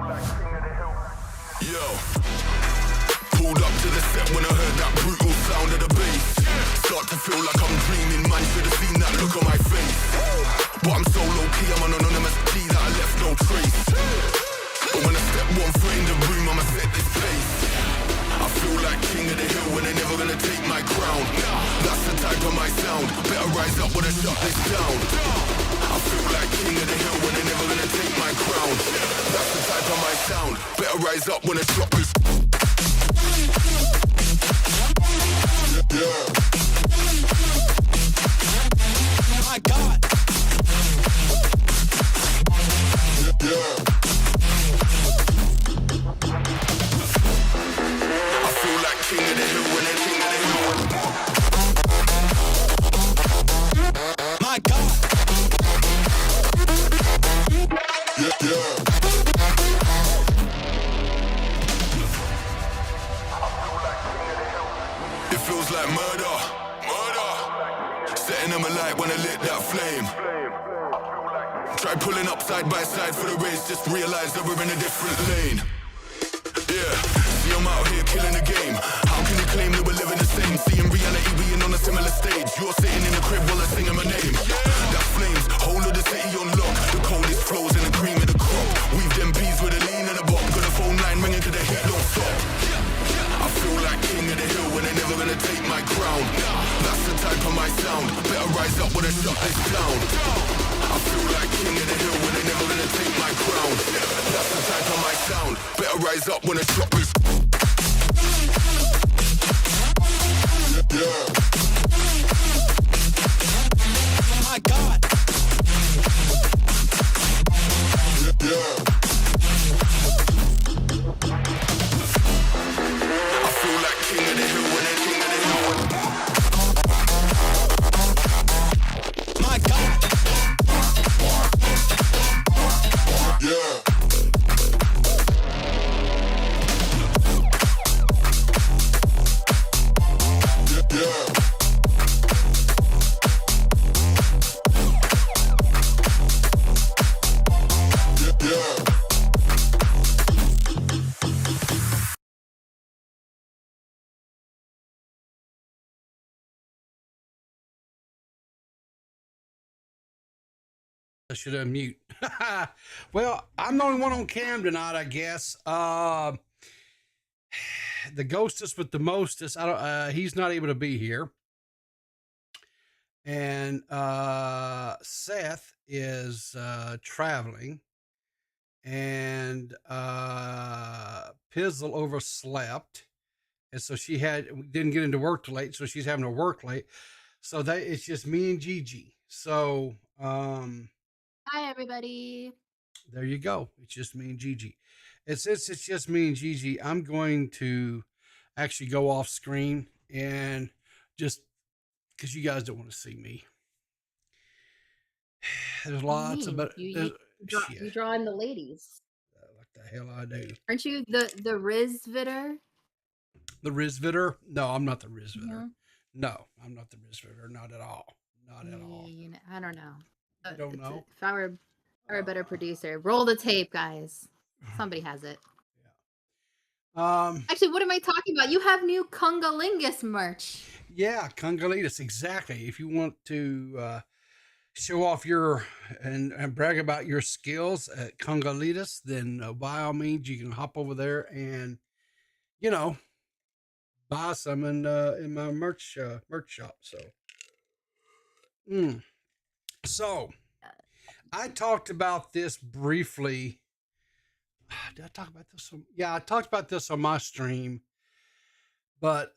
Yo, pulled up to the set when I heard that brutal sound of the bass. Start to feel like I'm dreaming, man, should have seen that look on my face. But I'm so low-key, I'm an anonymous G that I left no trace. But when I step one foot in the room, I'ma set this pace. I feel like king of the hill when they're never gonna take my crown. That's the type of my sound, better rise up when I shut this down. I feel like king of the hill when they're never gonna take my crown. That's the type of my sound, better rise up when I shut this. Yeah. My God. Yeah. I feel like king of the hill when they're king of the hill. My God. Yeah, yeah. It feels like murder, murder. Setting them alight when I lit that flame. Try pulling up side by side for the race, just realize that we're in a different lane. Yeah, see I'm out here killing the game. How can you claim that we're living the same? See in reality we ain't on a similar stage. You're sitting in the crib while I'm singing my name. That flames, whole of the city on lock. The coldest flows and the cream of the crop. Weave them bees with a lean and a bop. Got a phone line ringing to the heat don't stop. I feel like king of the hill when they're never gonna take my crown. That's the type of my sound, better rise up when I shut this down. I feel like king of the hill when they're never gonna take my crown. That's the type of my sound, better rise up when I shut this. Yeah. My God. Yeah. I feel like king of the hill when they're king of the hill. My God. Yeah. I should unmute. Well, I'm the only one on cam tonight, I guess. The ghostest with the mostest. I don't. He's not able to be here, and Seth is traveling, and Pizzle overslept, and so she didn't get into work too late, so she's having to work late. So it's just me and Gigi. So Hi, everybody. there you go. It's just me and Gigi. And since it's just me and Gigi, I'm going to actually go off screen and just because you guys don't want to see me. There's lots of but you draw in the ladies. What the hell I do? Aren't you the Rizvitter? The Rizvitter? No, I'm not the Rizvitter. Mm-hmm. No, I'm not the Rizvitter. Not at all. Not at all. I don't know. I don't know. If I were a better producer, roll the tape, guys. Somebody has it. Yeah. Actually, what am I talking about? You have new Congalingus merch. Yeah, Congalingus, exactly. If you want to show off your and brag about your skills at Congalingus, then by all means you can hop over there and buy some in my merch shop. So I talked about this briefly. Did I talk about this? Yeah, I talked about this on my stream. But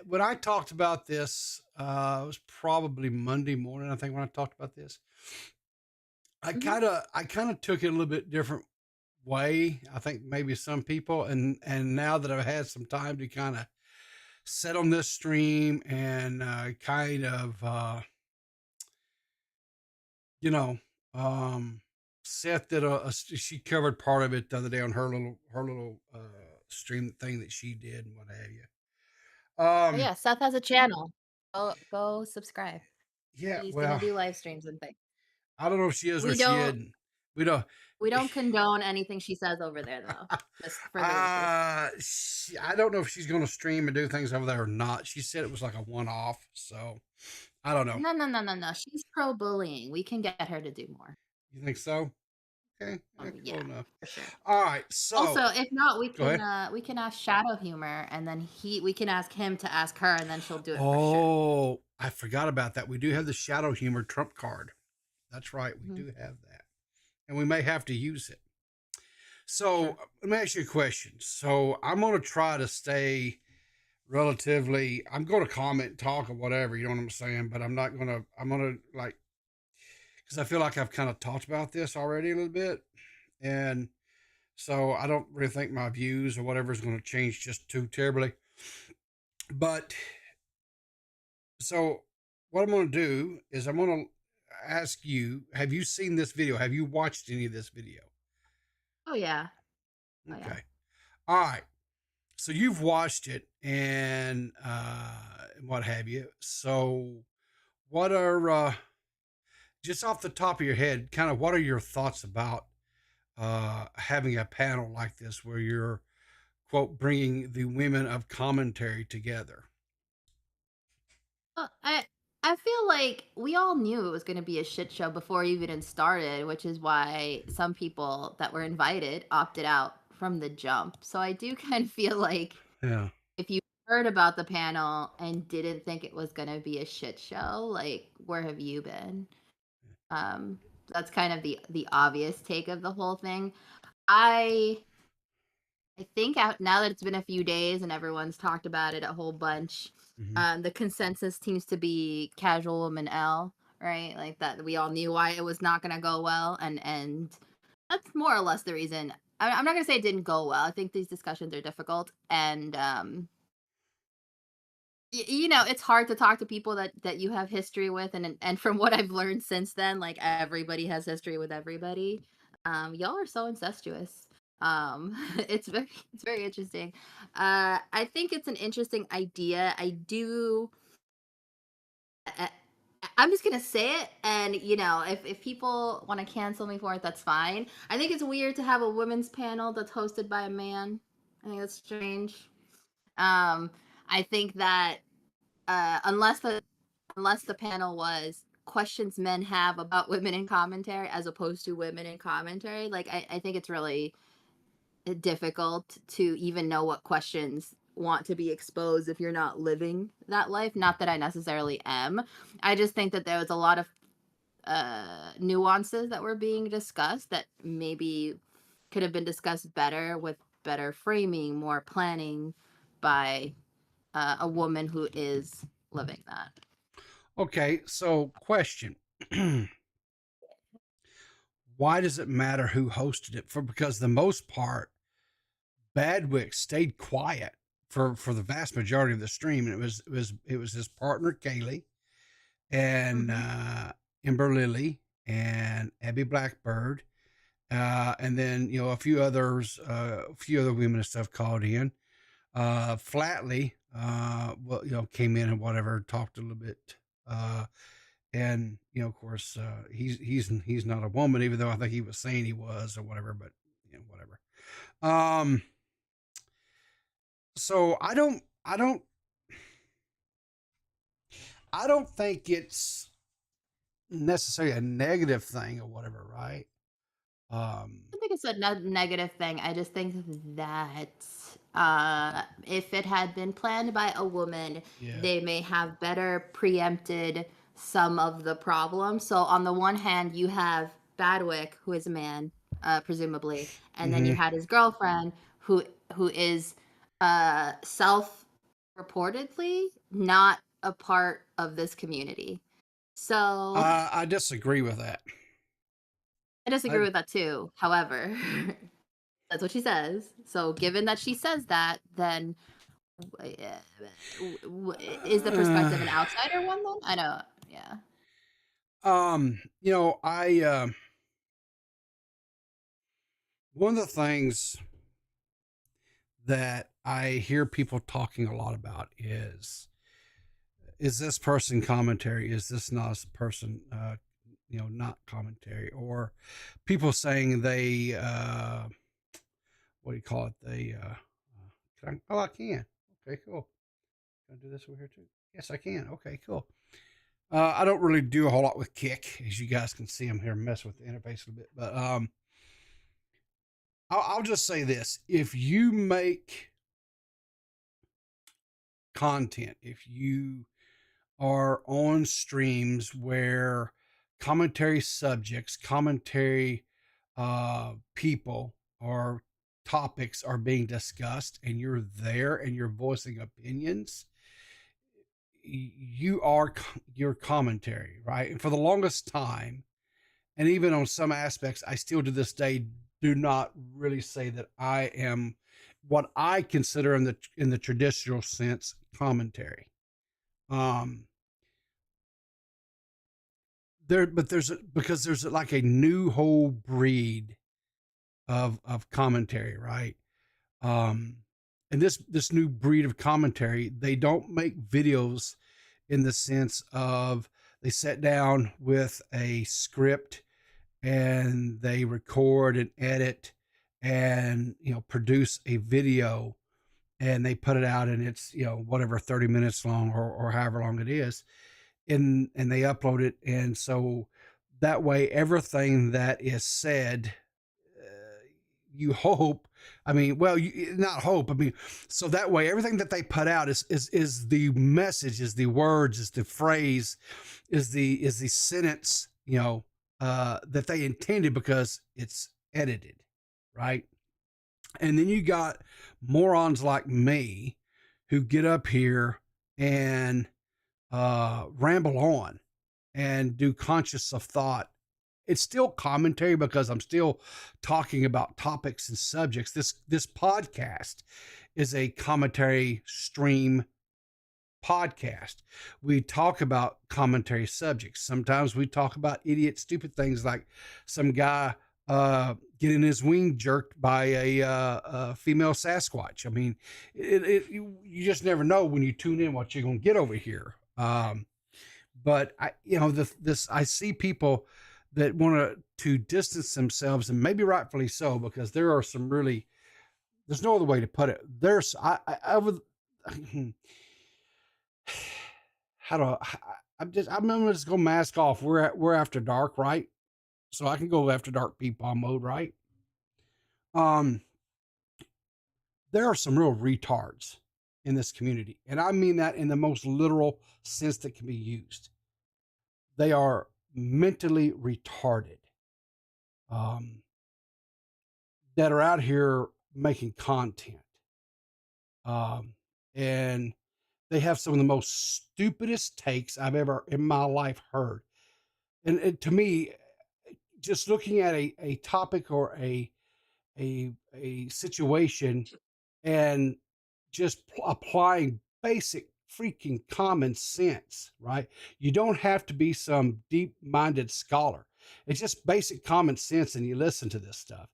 when I talked about this, it was probably Monday morning, I think, when I talked about this. I kind of took it a little bit different way. I think maybe some people, and now that I've had some time to kind of sit on this stream and kind of Seth did she covered part of it the other day on her little stream thing that she did and what have you. Yeah, Seth has a channel. Go subscribe. Yeah, He's gonna do live streams and things. I don't know if she is or she isn't, We don't. We don't condone anything she says over there, though. Just for the record. I don't know if she's going to stream and do things over there or not. She said it was like a one-off, so I don't know. No, no, no, no, no. She's pro bullying. We can get her to do more. You think so? Okay, cool Yeah, enough. for sure. All right, so Also, if not, go ahead. we can ask Shadow Humor, and then we can ask him to ask her, and then she'll do it for sure. Oh, I forgot about that. We do have the Shadow Humor trump card. That's right, we do have that, and we may have to use it. So Sure. let me ask you a question. So I'm going to try to stay relatively. I'm going to comment, talk, or whatever. You know what I'm saying? But I'm not going to. I'm going to like because I feel like I've kind of talked about this already a little bit, and so I don't really think my views or whatever is going to change just too terribly. But so what I'm going to do is I'm going to ask you: have you seen this video? Have you watched any of this video? Oh yeah. Oh, Okay. yeah. All right. So you've watched it and what have you. So what are just off the top of your head, kind of what are your thoughts about having a panel like this where you're quote bringing the women of commentary together? Well, I feel like we all knew it was going to be a shit show before it even started, which is why some people that were invited opted out from the jump. So I do kind of feel like Yeah. if you heard about the panel and didn't think it was going to be a shit show, like where have you been? That's kind of the obvious take of the whole thing. I think now that it's been a few days and everyone's talked about it a whole bunch, the consensus seems to be casual woman L, right? Like that we all knew why it was not going to go well, and that's more or less the reason. I'm not going to say it didn't go well. I think these discussions are difficult, and you know, it's hard to talk to people that you have history with, and from what I've learned since then, like everybody has history with everybody. Y'all are so incestuous. It's very interesting. I think it's an interesting idea. I do. I, I'm just gonna say it, and you know, if people want to cancel me for it, that's fine. I think it's weird to have a women's panel that's hosted by a man. I think that's strange. Um, I think that unless the panel was questions men have about women in commentary as opposed to women in commentary, like I think it's really difficult to even know what questions want to be exposed if you're not living that life. Not that I necessarily am. I just think that there was a lot of nuances that were being discussed that maybe could have been discussed better with better framing, more planning by a woman who is living that. Okay. So question. Why does it matter who hosted it? Because the most part, Badwick stayed quiet for the vast majority of the stream, and it was his partner Kaylee and Ember Lily and Abby Blackbird, and then you know a few other women and stuff called in. Flatley, well, you know, came in and whatever, talked a little bit, and you know, of course, he's not a woman, even though I think he was saying he was or whatever, but you know, whatever. So I don't think it's necessarily a negative thing or whatever, right? I think it's a negative thing. I just think that if it had been planned by a woman, Yeah. they may have better preempted some of the problems. So on the one hand, you have Badwick, who is a man, presumably, and then you had his girlfriend, who is self reportedly not a part of this community. So I disagree with that. I disagree with that too. However, that's what she says. So, given that she says that, then is the perspective an outsider one? Then I don't. Yeah. You know, I one of the things that I hear people talking a lot about is this person commentary? Is this not a person not commentary, or people saying they, what do you call it? They, I can. Okay, cool. Can I do this over here too? Yes, I can. Okay, cool. I don't really do a whole lot with Kick, as you guys can see. I'm here messing with the interface a bit, but I'll just say this: if you make content, if you are on streams where commentary subjects, commentary people, or topics are being discussed, and you're there and you're voicing opinions, you are your commentary, right? And for the longest time, and even on some aspects, I still to this day do not really say that I am what I consider in the traditional sense commentary. Um, because there's like a new whole breed of commentary, right? Um, and this new breed of commentary, they don't make videos in the sense of they sit down with a script and they record and edit and produce a video, and they put it out, and it's whatever 30 minutes long, or however long it is, and they upload it. And so that way everything that is said, you hope, I mean, well, not hope, I mean, so that way everything that they put out is the message, is the words, is the phrase, is the sentence, that they intended, because it's edited, right? And then you got morons like me who get up here and ramble on and do conscious of thought. It's still commentary because I'm still talking about topics and subjects. This podcast is a commentary stream podcast. We talk about commentary subjects. Sometimes we talk about idiot, stupid things, like some guy getting his wing jerked by a female Sasquatch. I mean, you just never know when you tune in what you're going to get over here. But I see people that want to distance themselves, and maybe rightfully so, because there are some really, there's no other way to put it. I would, how do I'm gonna just go mask off. We're after dark, right? So I can go after dark peepaw mode, right? There are some real retards in this community, and I mean that in the most literal sense that can be used. They are mentally retarded, that are out here making content, and they have some of the most stupidest takes I've ever in my life heard. And to me, just looking at a topic or a situation, and just applying basic freaking common sense, right? You don't have to be some deep-minded scholar. It's just basic common sense, and you listen to this stuff.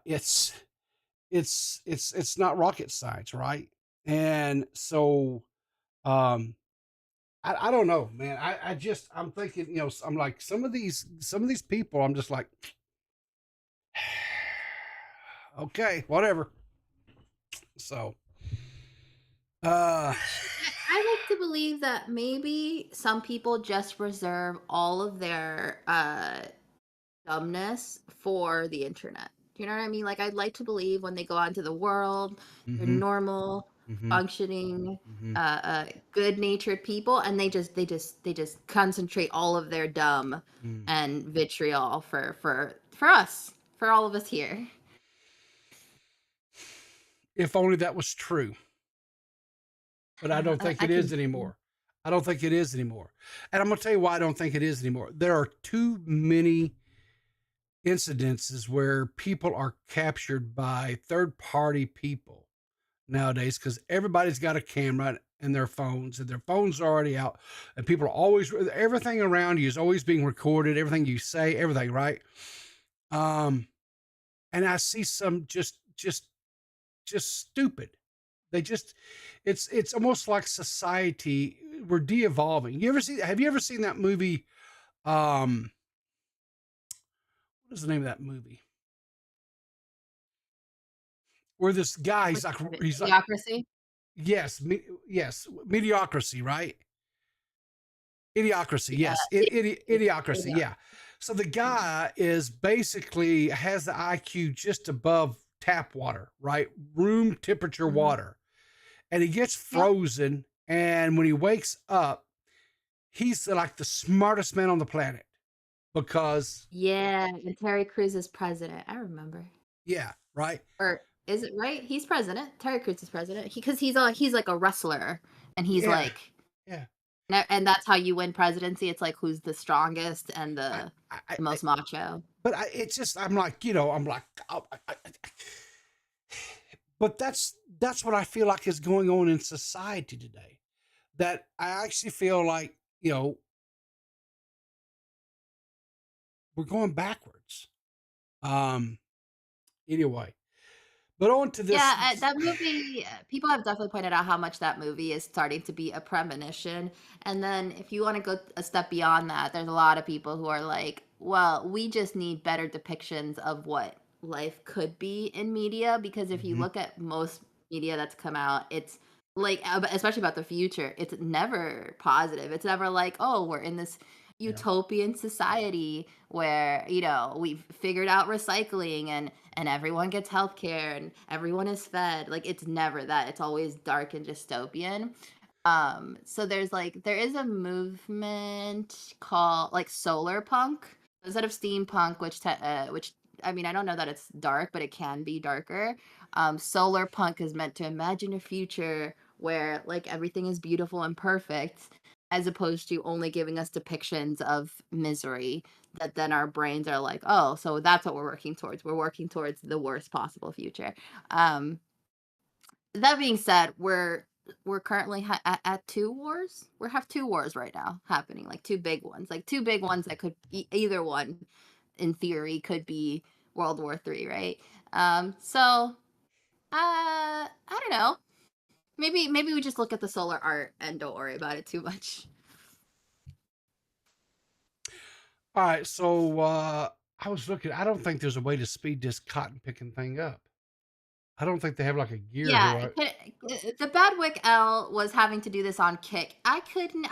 It's not rocket science, right? And so, I don't know, man. I'm thinking, I'm like, some of these people, I'm just like, okay, whatever. So, I like to believe that maybe some people just reserve all of their dumbness for the internet. Do you know what I mean? Like, I'd like to believe when they go out into the world, they're normal, functioning, good-natured people, and they just concentrate all of their dumb and vitriol for us, for all of us here. if only that was true. But I don't think it is anymore. I don't think it is anymore. And I'm going to tell you why I don't think it is anymore. There are too many incidences where people are captured by third-party people nowadays, because everybody's got a camera and their phones are already out, and people are always, everything around you is always being recorded, everything you say, everything, right? And I see some just stupid. They just, it's almost like society, we're de-evolving. Have you ever seen that movie, what is the name of that movie? Where this guy, Which part of it? he's like, Idiocracy? yes, yes, mediocrity, right? Idiocracy, Yeah, yes, idiocracy, Idiocracy. yeah. So the guy is basically has the IQ just above tap water, right? Room temperature Mhm. water, and he gets Yeah. frozen. And when he wakes up, he's like the smartest man on the planet because, Yeah, and Terry Crews is president. I remember. yeah, right, Or is it right? He's president. Terry Crews is president. Because he's like a wrestler, and he's yeah, like, yeah. and that's how you win presidency. It's like who's the strongest and I, the I, I most macho. but it's just I'm like, I'm like, but that's what I feel like is going on in society today. That I actually feel like we're going backwards. Um, anyway, but on to this. Yeah, that movie, people have definitely pointed out how much that movie is starting to be a premonition. And then if you want to go a step beyond that, there's a lot of people who are like, well, we just need better depictions of what life could be in media. Because if you Mhm. look at most media that's come out, it's like, especially about the future, it's never positive. It's never like, oh, we're in this Yeah, utopian society where, we've figured out recycling and everyone gets healthcare and everyone is fed. Like it's never that. It's always dark and dystopian. So there is a movement called like solar punk instead of steampunk, which I mean I don't know that it's dark, but it can be darker. Solar punk is meant to imagine a future where like everything is beautiful and perfect, as opposed to only giving us depictions of misery that then our brains are like, oh, so that's what we're working towards. We're working towards the worst possible future. Um, that being said, we're currently at two wars. We have two wars right now happening, like two big ones that could either one, in theory, could be World War III, right? So I don't know. Maybe we just look at the solar art and don't worry about it too much. all right. So I was looking. I don't think there's a way to speed this cotton picking thing up. I don't think they have like a gear here. Yeah, the Badwick L was having to do this on Kick. I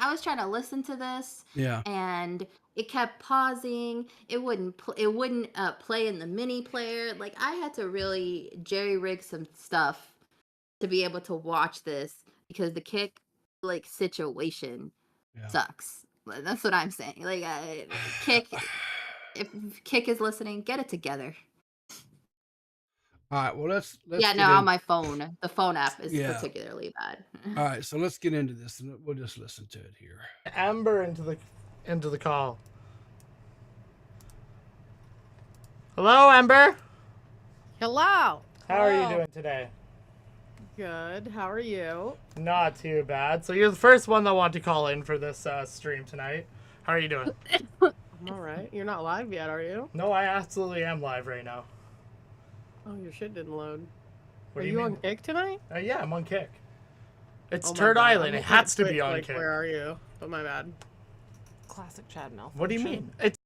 was trying to listen to this Yeah. and it kept pausing. It wouldn't play in the mini player. Like I had to really jerry rig some stuff to be able to watch this because the Kick like situation Yeah. sucks. That's what I'm saying. Like Kick, if Kick is listening, get it together. All right. Well, let's Yeah, no, get on in. my phone. The phone app is Yeah. particularly bad. All right. So let's get into this, and we'll just listen to it here. Amber into the call. Hello, Amber. Hello. How are you Hello. doing today? Good. How are you? Not too bad. So you're the first one that wanted to call in for this stream tonight. How are you doing? I'm all right. You're not live yet, are you? No, I absolutely am live right now. Oh, your shit didn't load. What Are do you mean? on Kick tonight? Yeah, I'm on Kick. It's Oh my Turd God, Island. I'm It has to quick, be on like, Kick. Where are you? But my bad. Classic Chad malfunction. What do you mean? It's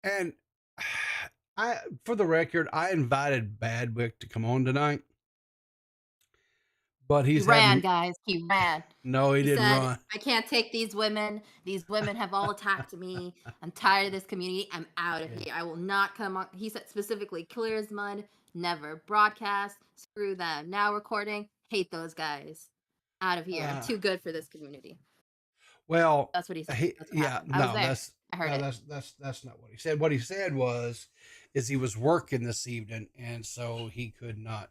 And for the record, I invited Badwick to come on tonight, but He he's ran, having guys. He ran. no, he He didn't said, run. I can't take these women. These women have all attacked me. I'm tired of this community. I'm out of here. I will not come on. He said specifically, clear as mud, never broadcast. Screw them. Now recording. Hate those guys. Out of here. I'm too good for this community. Well, That's what he said. That's what yeah, happened. I was no, there. I heard it. that's not what he said. What he said is he was working this evening, and so he could not.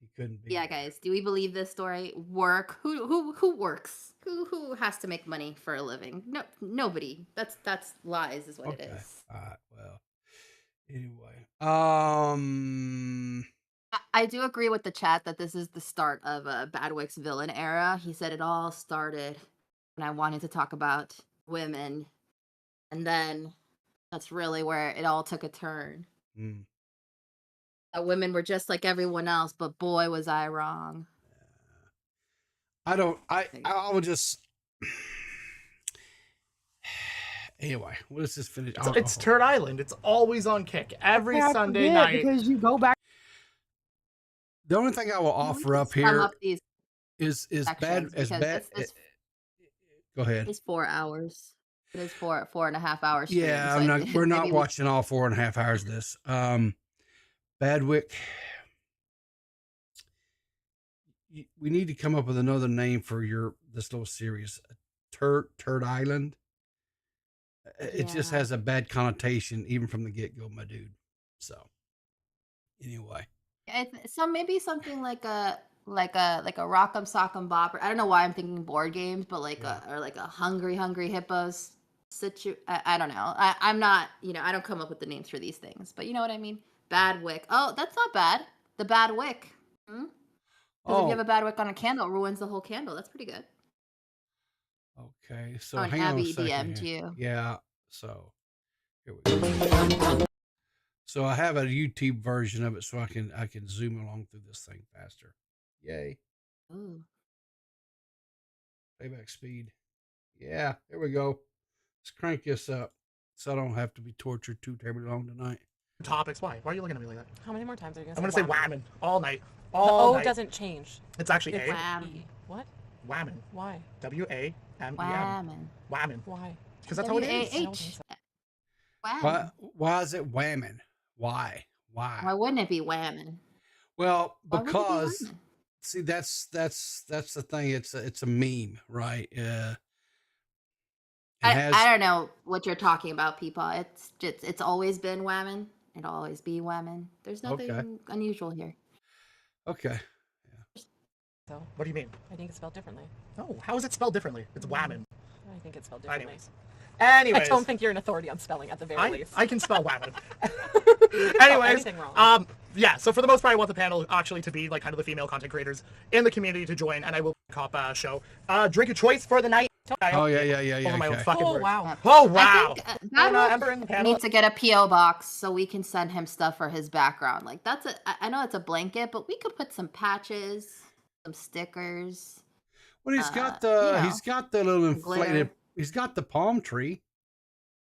He couldn't be. Yeah, there. guys. Do we believe this story? Work? Who works? Who has to make money for a living? No, nobody. That's lies, is what Okay. it is. All right. Well. Anyway. I do agree with the chat that this is the start of Badwick's villain era. He said it all started when I wanted to talk about women, and then that's really where it all took a turn. Mm. That women were just like everyone else, but boy, was I wrong. I don't. I would just. Anyway, what is this finish? It's Turd Island. It's always on Kick every I Sunday forget night. because you go back. The only thing I will We offer can up sum here up these is bad sections as because bad. Go ahead. it's 4 hours. It is 4.5 hours. Stream, Yeah, so I'm I not. We're not maybe we- watching all 4.5 hours of this. Badwick. We need to come up with another name for this little series. Turd Island. It just Yeah. has a bad connotation, even from the get go, my dude. So, anyway, maybe something like a Rock'em Sock'em Bopper. I don't know why I'm thinking board games, but like a Hungry Hippos I don't know. I'm not, I don't come up with the names for these things, but you know what I mean. Bad wick. Oh, that's not bad. The bad wick. Because if you have a bad wick on a candle, it ruins the whole candle. That's pretty good. okay. So Oh, and hang on a Abby second DM'd here. you. Yeah. So here we go. So I have a YouTube version of it, so I can zoom along through this thing faster. Yay! Ooh. Playback speed. Yeah, there we go. Let's crank this up, so I don't have to be tortured too terribly long tonight. Topics. Why? Why are you looking at me like that? How many more times are you I'm gonna gonna say whammon? whammon all night. The All O night. doesn't change. It's actually It's A. Wham. E. What? Whammon. Why? WAMEN. Whammon. Whammon. Why? Because that's how it is. W-A-H. Why? Whammon. Why is it whammon? Why? Why wouldn't it be whammon? Well, Why would it be because whammon? see, that's the thing. It's a meme, right? I don't know what you're talking about, people. It's always been whammon. It'll always be whammon. There's nothing unusual here. Okay. So What do you mean? I think it's spelled differently. No. How is it spelled differently? It's whammon. I think it's spelled differently. Anyways. I don't think you're an authority on spelling at the very least. I can spell whammon. Spell Anyways, anything wrong. yeah. So for the most part, I want the panel actually to be like kind of the female content creators in the community to join, and I will cop a show. Drink of choice for the night. Oh yeah. Over my own Okay. fucking Oh words. wow. Oh wow. I think And, Badwick Ember in the panel. needs to get a PO box so we can send him stuff for his background. Like I know it's a blanket, but we could put some patches, some stickers. Well, he's got you he's got the little inflated. glitter. He's got the palm tree.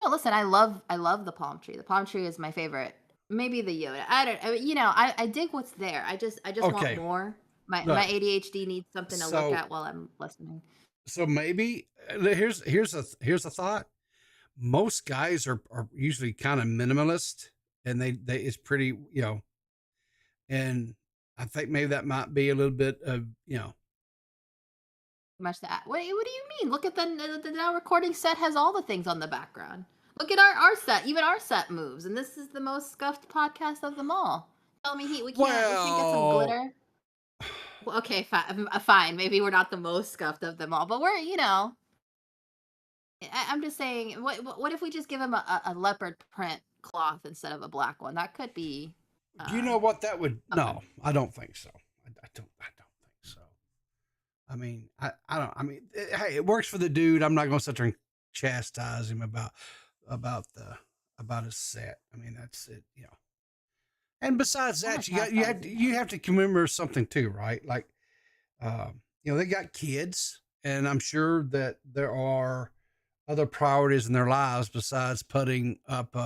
No, listen, I love the palm tree. The palm tree is my favorite. Maybe the Yoda. I dig what's there. I just Okay. want more. My Look, ADHD needs something to so- look at while I'm listening. So maybe here's a thought. Most guys are usually kind of minimalist, and they it's pretty and I think maybe that might be a little bit of Much to add. What do you mean? Look at the now recording set has all the things on the background. Look at our set. Even our set moves, and this is the most scuffed podcast of them all. Tell me we can't get some glitter. Well, okay, fine. Maybe we're not the most scuffed of them all, but we're I'm just saying. What if we just give him a leopard print cloth instead of a black one? That could be. Do you know what that would? No, I don't think so. I don't think so. I mean, I don't. I mean, hey, it works for the dude. I'm not going to sit there and chastise him about his set. I mean, that's it. And besides that, you have to commemorate something too, right? Like, they got kids, and I'm sure that there are other priorities in their lives besides putting up,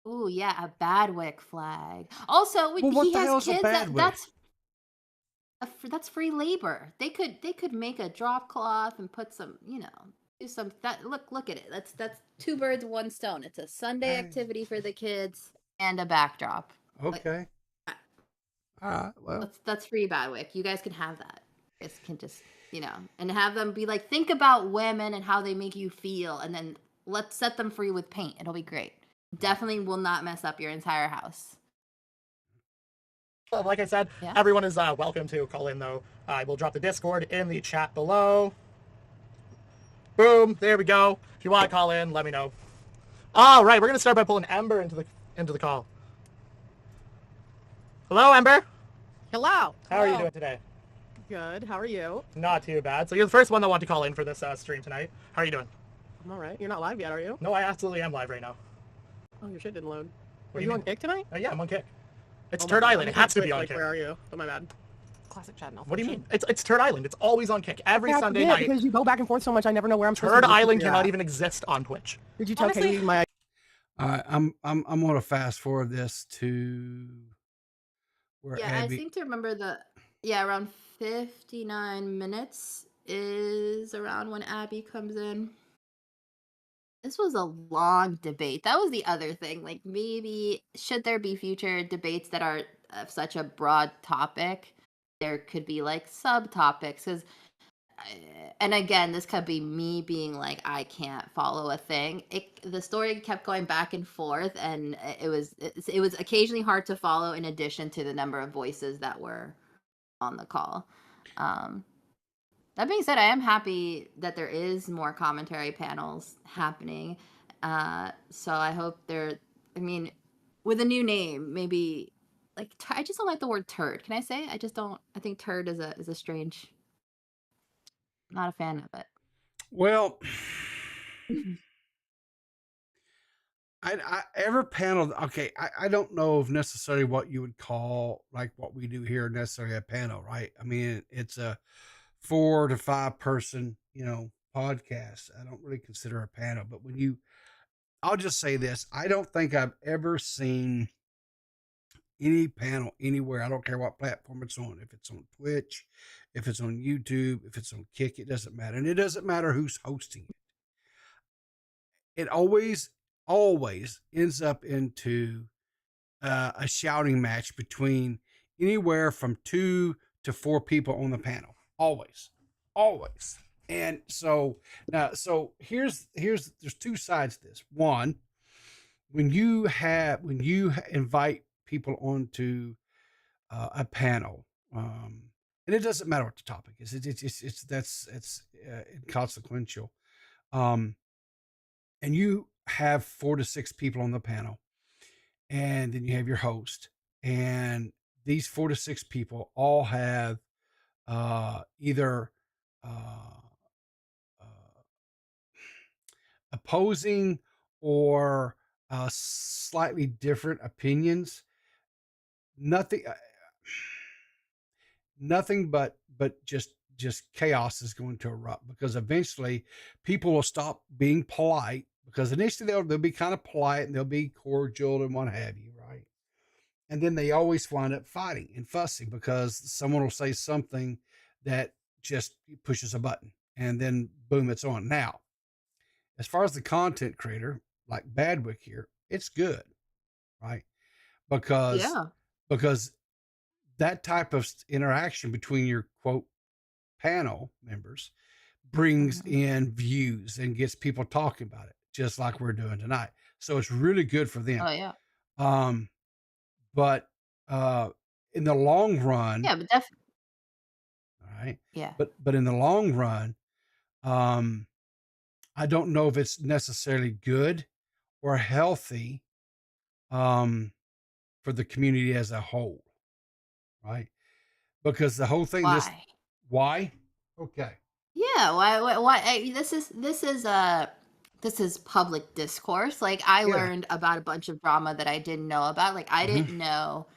Ooh, yeah, a Badwick flag. Also, Well, what he the has hell's a kids. Badwick? That's free labor. They could make a drop cloth and put some, do some that. Look at it. That's two birds, one stone. It's a Sunday activity for the kids and a backdrop. Okay. All right. Well, That's free Badwick. You guys can have that. You guys can just and have them be like, think about women and how they make you feel, and then let's set them free with paint. It'll be great. Definitely will not mess up your entire house. Like I said, Yeah. everyone is welcome to call in, though. I will drop the Discord in the chat below. Boom, there we go. If you want to call in, let me know. All right, we're gonna start by pulling Ember into the call. Hello, Ember. Hello. How are you Hello. doing today? Good. How are you? Not too bad. So you're the first one that wanted to call in for this stream tonight. How are you doing? I'm all right. You're not live yet, are you? No, I absolutely am live right now. Oh, your shit didn't load. What Are do you you on mean? Kick tonight? Yeah, I'm on Kick. It's Oh my Turd God, Island. let It me has to click, be on like, Kick. Where are you? Oh, my bad. classic chat What do you mean? It's Turd Island. It's always on Kick every Sunday night. Because you go back and forth so much, I never know where I'm supposed to Turd be. Island cannot even exist on Twitch. Did you tell Honestly- Katie my I'm going to fast forward this to where Yeah, Abby. I seem to remember around 59 minutes is around when Abby comes in. This was a long debate. That was the other thing. Like, maybe should there be future debates that are of such a broad topic? There could be like subtopics, because, and again, this could be me being like, I can't follow a thing. The story kept going back and forth, and it was occasionally hard to follow. In addition to the number of voices that were on the call. That being said, I am happy that there is more commentary panels happening. So I hope with a new name, maybe like I just don't like the word turd. Can I say? I just don't. I think turd is a strange. Not a fan of it. Well, I every panel. Okay, I don't know if necessarily what you would call like what we do here necessarily a panel, right? I mean, it's a 4 to 5 person, podcast. I don't really consider a panel, but I'll just say this: I don't think I've ever seen any panel anywhere. I don't care what platform it's on. If it's on Twitch, if it's on YouTube, if it's on Kick, it doesn't matter, and it doesn't matter who's hosting it. It always ends up into a shouting match between anywhere from 2 to 4 people on the panel. Always. And so here's there's 2 sides to this. One, when you invite people onto a panel, and it doesn't matter what the topic is. It's inconsequential. And you have 4 to 6 people on the panel, and then you have your host, and these 4 to 6 people all have either opposing or slightly different opinions. Nothing but just chaos is going to erupt, because eventually people will stop being polite, because initially they'll be kind of polite and they'll be cordial and what have you, right? And then they always wind up fighting and fussing because someone will say something that just pushes a button, and then boom, it's on. Now, as far as the content creator, like Badwick here, it's good, right? Because that type of interaction between your quote panel members brings in views and gets people talking about it, just like we're doing tonight. So it's really good for them. Oh yeah. But in the long run, Yeah, but definitely. all right. Yeah. But in the long run, I don't know if it's necessarily good or healthy for the community as a whole, right? Because the whole thing, why? Okay. Yeah, why this is public discourse. Like, I learned about a bunch of drama that I didn't know about. Like, I didn't know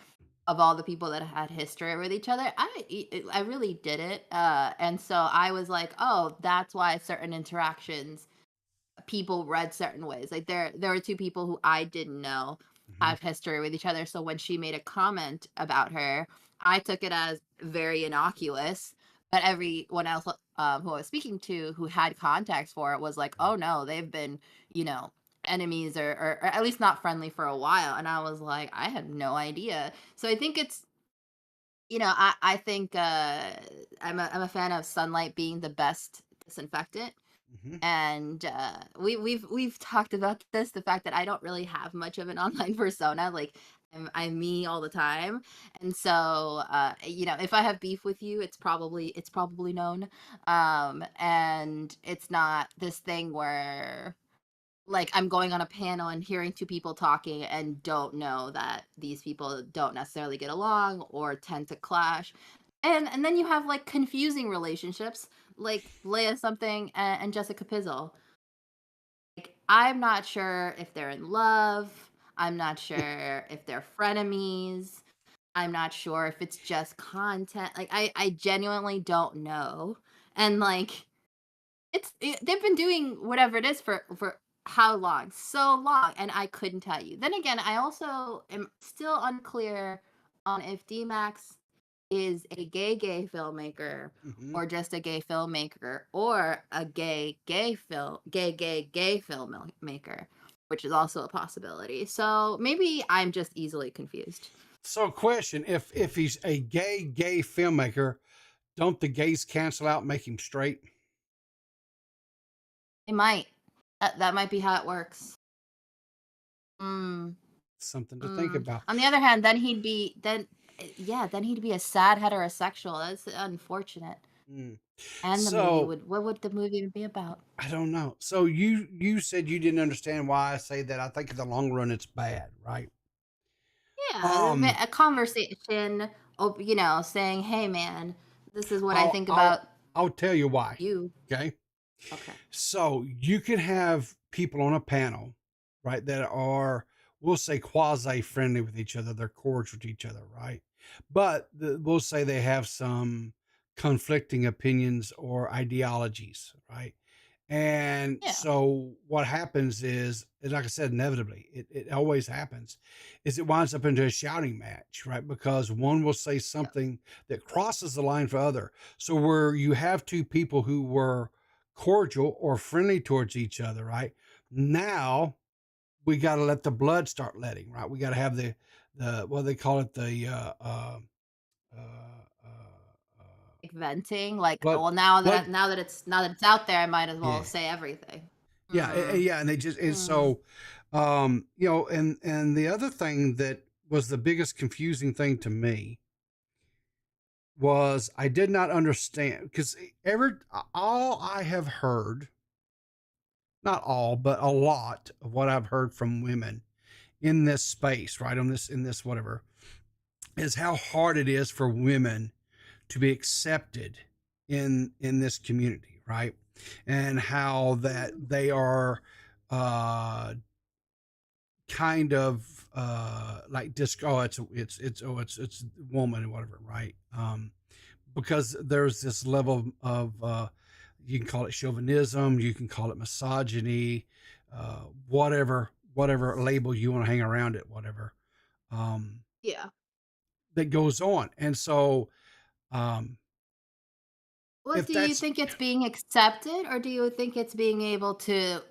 of all the people that had history with each other. I really didn't. And so I was like, oh, that's why certain interactions people read certain ways. Like, there were 2 people who I didn't know have history with each other. So when she made a comment about her, I took it as very innocuous. But everyone else who I was speaking to who had context for it was like, oh no, they've been, enemies or at least not friendly for a while. And I was like, I had no idea. So I think it's, I think I'm a fan of sunlight being the best disinfectant. And we've talked about this, the fact that I don't really have much of an online persona. Like, I'm me all the time, and so if I have beef with you, it's probably known, and it's not this thing where like I'm going on a panel and hearing 2 people talking and don't know that these people don't necessarily get along or tend to clash. And then you have like confusing relationships like Leia something and Jessica Pizzle. Like, I'm not sure if they're in love. I'm not sure if they're frenemies. I'm not sure if it's just content. Like I genuinely don't know. And like they've been doing whatever it is for how long? So long, and I couldn't tell you. Then again, I also am still unclear on if DMax is a gay filmmaker Hmm. or just a gay filmmaker or a gay filmmaker, which is also a possibility. So maybe I'm just easily confused. So, question: if he's a gay filmmaker, don't the gays cancel out, and make him straight? It might. That might be how it works. Mm. Something to think about. On the other hand, then he'd be a sad heterosexual. That's unfortunate. Mm. And the movie So would what would the movie even be about? I don't know. So you said you didn't understand why I say that. I think in the long run it's bad, right? Yeah, Um, a conversation, saying, "Hey, man, this is what I I'll think I'll about I'll tell you why. you." Okay. Okay. So you can have people on a panel, right, that are, we'll say, quasi friendly with each other. They're cordial to each other, right? But we'll say they have some conflicting opinions or ideologies, right? And Yeah. so what happens is, like I said, inevitably, it always happens, is it winds up into a shouting match, right? Because one will say Yeah. something that crosses the line for other. So where you have two people who were cordial or friendly towards each other, right? Now we got to let the blood start letting, right? We got to have the what do they call it, the uh, uh, Like venting, like, blood well, blood. now that it's out there, I might as well Yeah. say everything. Yeah, Mm. yeah, and they just, and Mm. so, and the other thing that was the biggest confusing thing to me was I did not understand, because ever all I have heard, not all, but a lot of what I've heard from women in this space, right, on this, in this whatever, is how hard it is for women to be accepted in this community, right, and how that they are uh kind of like disc, oh, it's woman and whatever, right? Because there's this level of you can call it chauvinism, you can call it misogyny, whatever label you want to hang around it, whatever, um Yeah. that goes on. And so um Well, if do you that's think it's being accepted, or do you think it's being able to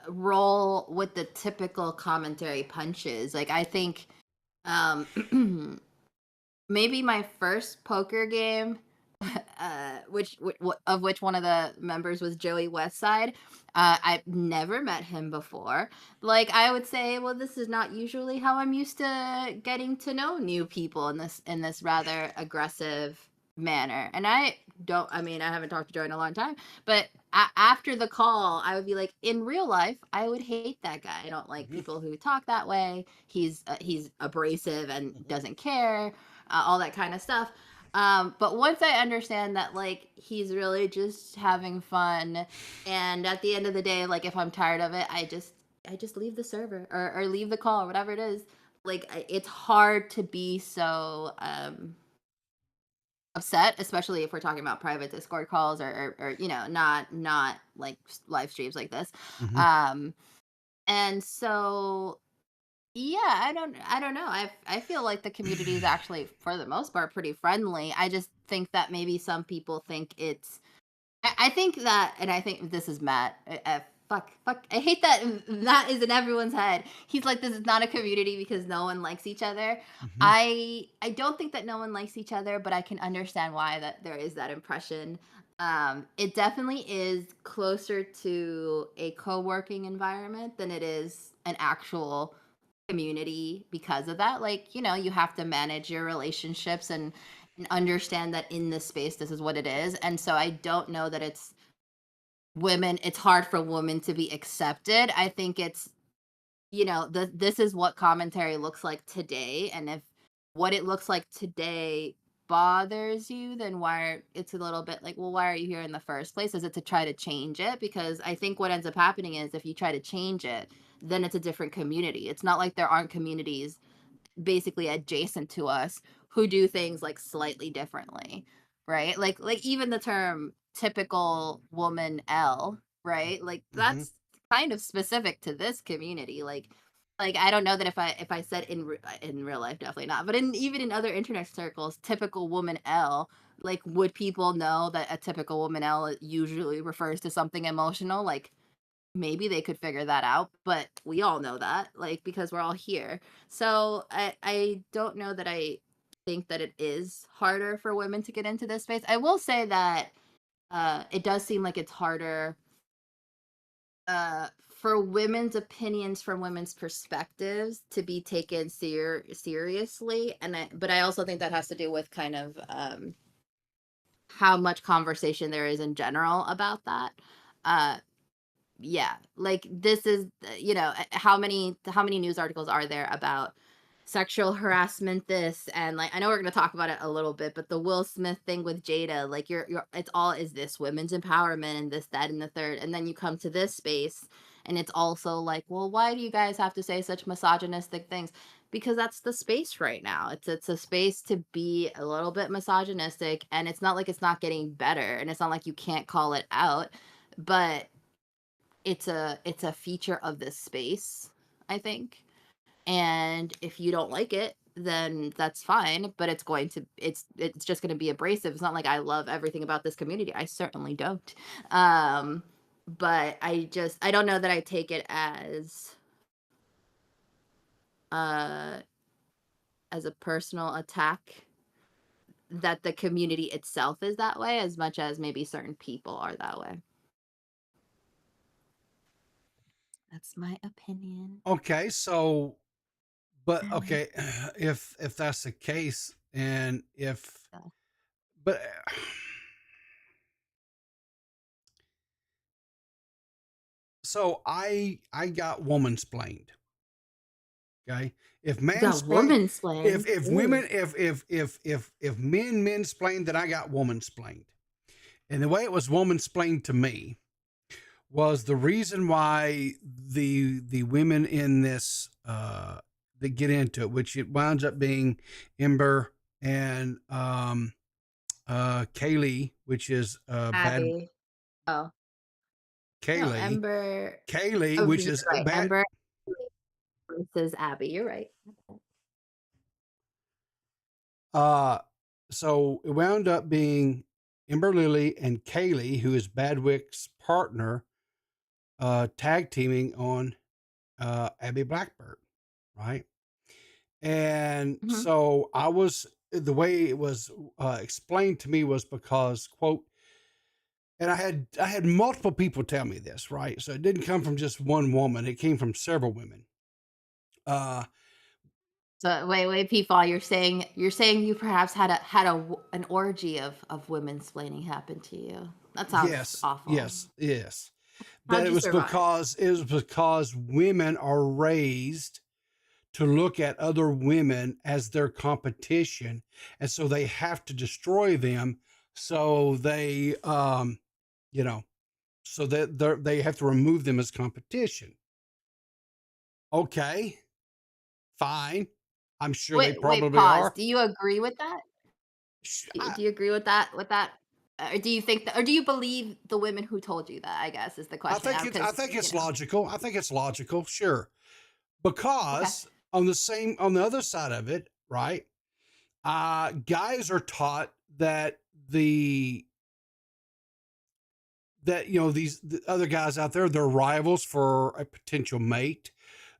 roll with the typical commentary punches? Like, I think um maybe my first poker game, of which one of the members was Joey Westside. I've never met him before. Like, I would say, well, this is not usually how I'm used to getting to know new people in this rather aggressive manner. And I mean, I haven't talked to Joey in a long time, but after the call, I would be like, in real life, I would hate that guy. I don't like Mhm, people who talk that way. He's abrasive and mhm, doesn't care, all that kind of stuff. But once I understand that, like, he's really just having fun, and at the end of the day, like, if I'm tired of it, I just leave the server, or leave the call, or whatever it is. Like, it's hard to be so upset, especially if we're talking about private Discord calls, or not like live streams like this. mhm. Um, and so yeah, I don't know. I feel like the community is actually, for the most part, pretty friendly. I just think that maybe some people think it's I think that, and I think this is Matt. Fuck. I hate that that is in everyone's head. He's like, this is not a community because no one likes each other. Mhm. I don't think that no one likes each other, but I can understand why that there is that impression. It definitely is closer to a co-working environment than it is an actual community because of that. Like, you have to manage your relationships, and understand that in this space this is what it is. And so I don't know that it's hard for women to be accepted. I think it's, this is what commentary looks like today, and if what it looks like today bothers you, then it's a little bit like, well, why are you here in the first place? Is it to try to change it? Because I think what ends up happening is, if you try to change it, then it's a different community. It's not like there aren't communities basically adjacent to us who do things like slightly differently, right? Like even the term typical woman L, right? Like Mm-hmm. that's kind of specific to this community. Like I don't know that if I said in real life, definitely not, but in even in other internet circles, typical woman L, like would people know that a typical woman L usually refers to something emotional? Like maybe they could figure that out, but we all know that, like, because we're all here. So I don't know that I think that it is harder for women to get into this space. I will say that it does seem like it's harder for women's opinions from women's perspectives to be taken seriously, and but I also think that has to do with kind of how much conversation there is in general about that. Uh, yeah, like this is how many news articles are there about sexual harassment, this, and like I know we're going to talk about it a little bit, but the Will Smith thing with Jada, like you're it's all, is this women's empowerment and this, that, and the third, and then you come to this space and it's also like, well, why do you guys have to say such misogynistic things? Because that's the space right now. It's a space to be a little bit misogynistic, and it's not like it's not getting better, and it's not like you can't call it out, but it's a feature of this space, I think. And if you don't like it, then that's fine, but it's just going to be abrasive. It's not like I love everything about this community. I certainly don't. Um but I don't know that I take it uh as a personal attack that the community itself is that way as much as maybe certain people are that way. That's my opinion. Okay, so, but okay, if that's the case, and if, So, but so I got woman splained. Okay, if you got mansplain, woman slaying. if Ooh. women, if men splained, then I got woman splained. And the way it was woman splained to me was the reason why the women in this that get into it, which it winds up being Ember and Kaylee, which is bad Abby. Oh, no, Kaylee, Ember. Kaylee, Oh, which you're is right. bad. Ember versus Abby. You're right. Uh, so it wound up being Ember Lily and Kaylee, who is Badwick's partner, tag teaming on Abby Blackbird, right? And Hmm. so the way it was explained to me was because, quote, and I had multiple people tell me this, right? So it didn't come from just one woman; it came from several women. Uh, So wait, Peepaw, you're saying you perhaps an orgy of women splaining happen to you. That sounds yes, awful. yes, yes. That How'd it you was survive? because women are raised to look at other women as their competition, and so they have to destroy them. So you know, so that they have to remove them as competition. Okay, fine. I'm sure they Wait, probably pause. are. Do you agree with that? Do you agree with that? Or do you think that, or do you believe the women who told you that? I guess is the question. I Because think it's logical. I think it's logical, sure. okay. Because on the other side of it, right? Guys are taught that these the other guys out there, they're rivals for a potential mate.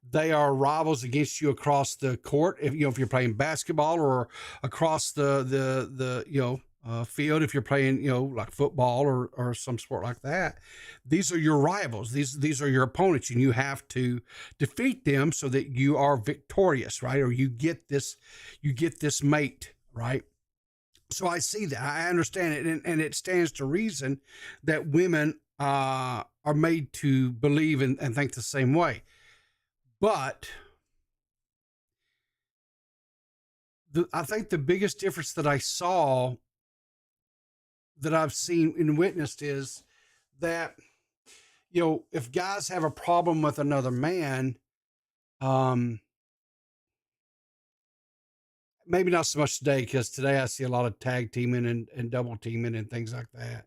They are rivals against you across the court. If you're playing basketball, or across the field, if you're playing like football or some sport like that, these are your rivals. These are your opponents, and you have to defeat them so that you are victorious, right? Or you get this mate, right? So I see that. I understand it, and it stands to reason that women are made to believe and think the same way. But I think the biggest difference that I saw, that I've seen and witnessed, is that if guys have a problem with another man, um, maybe not so much today, because today I see a lot of tag teaming and double teaming and things like that.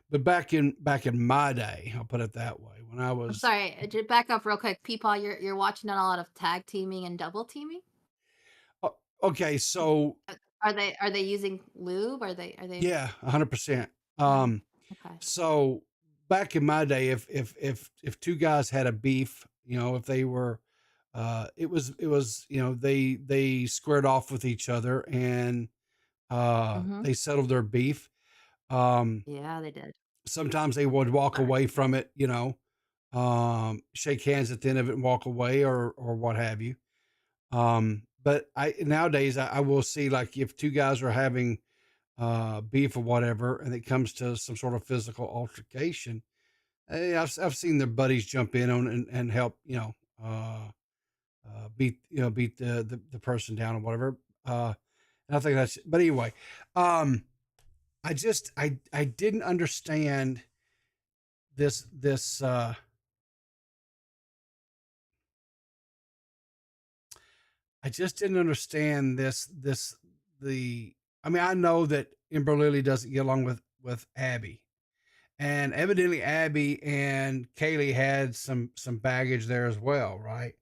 But back in my day, I'll put it that way, when I I'm was sorry, back up real quick. Peepaw, you're watching a lot of tag teaming and double teaming? okay, so Are they using lube? Are they yeah, 100%. Oh, Um, okay. so back in my day, if two guys had a beef, if they were, it was, they squared off with each other, and Mhm. they settled their beef. Um, Yeah, they did. Sometimes they would walk Sorry. away from it, shake hands at the end of it and walk away, or what have you. But I nowadays I will see, like, if two guys are having beef or whatever, and it comes to some sort of physical altercation, I've seen their buddies jump in on and help, beat the person down or whatever. And I think that's. But anyway, um, I didn't understand this. I just didn't understand this the. I mean, I know that Ember Lily doesn't get along with Abby, and evidently Abby and Kaylee had some baggage there as well, right?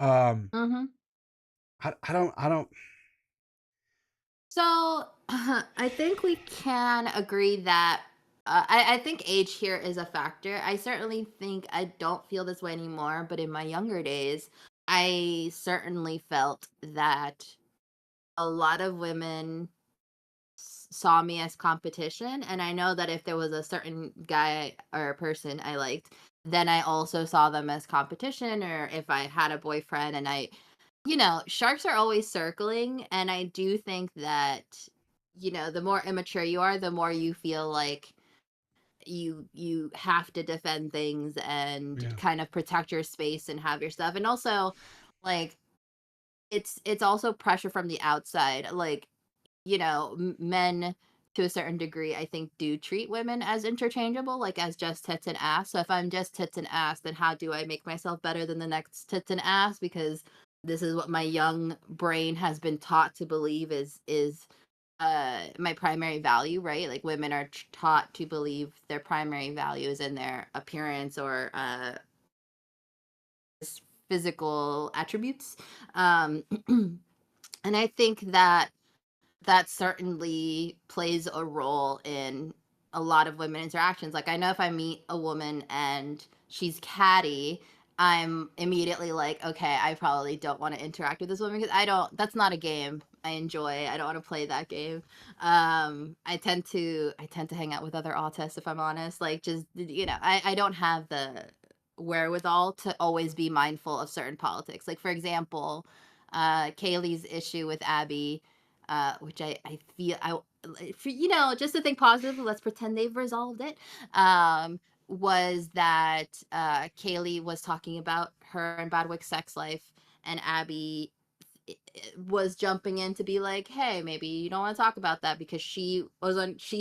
Um, Mhm. I don't. So, I think we can agree that I think age here is a factor. I certainly think I don't feel this way anymore, but in my younger days, I certainly felt that a lot of women saw me as competition. And I know that if there was a certain guy or person I liked, then I also saw them as competition. Or if I had a boyfriend and sharks are always circling. And I do think that, the more immature you are, the more you feel like you have to defend things and Yeah, kind of protect your space and have your stuff. And also, like, it's also pressure from the outside. Like, men to a certain degree, I think, do treat women as interchangeable, like as just tits and ass. So if I'm just tits and ass, then how do I make myself better than the next tits and ass? Because this is what my young brain has been taught to believe is my primary value, right? Like, women are taught to believe their primary value is in their appearance or physical attributes. Um and I think that certainly plays a role in a lot of women interactions. Like, I know if I meet a woman and she's catty, I'm immediately like, okay, I probably don't want to interact with this woman because that's not a game I enjoy. I don't want to play that game. I tend to hang out with other autists, if I'm honest. Like, just, I don't have the wherewithal to always be mindful of certain politics. Like, for example, Kaylee's issue with Abby, which I feel just to think positive, let's pretend they've resolved it. Was that Kaylee was talking about her and Badwick's sex life, and Abby was jumping in to be like, hey, maybe you don't want to talk about that because she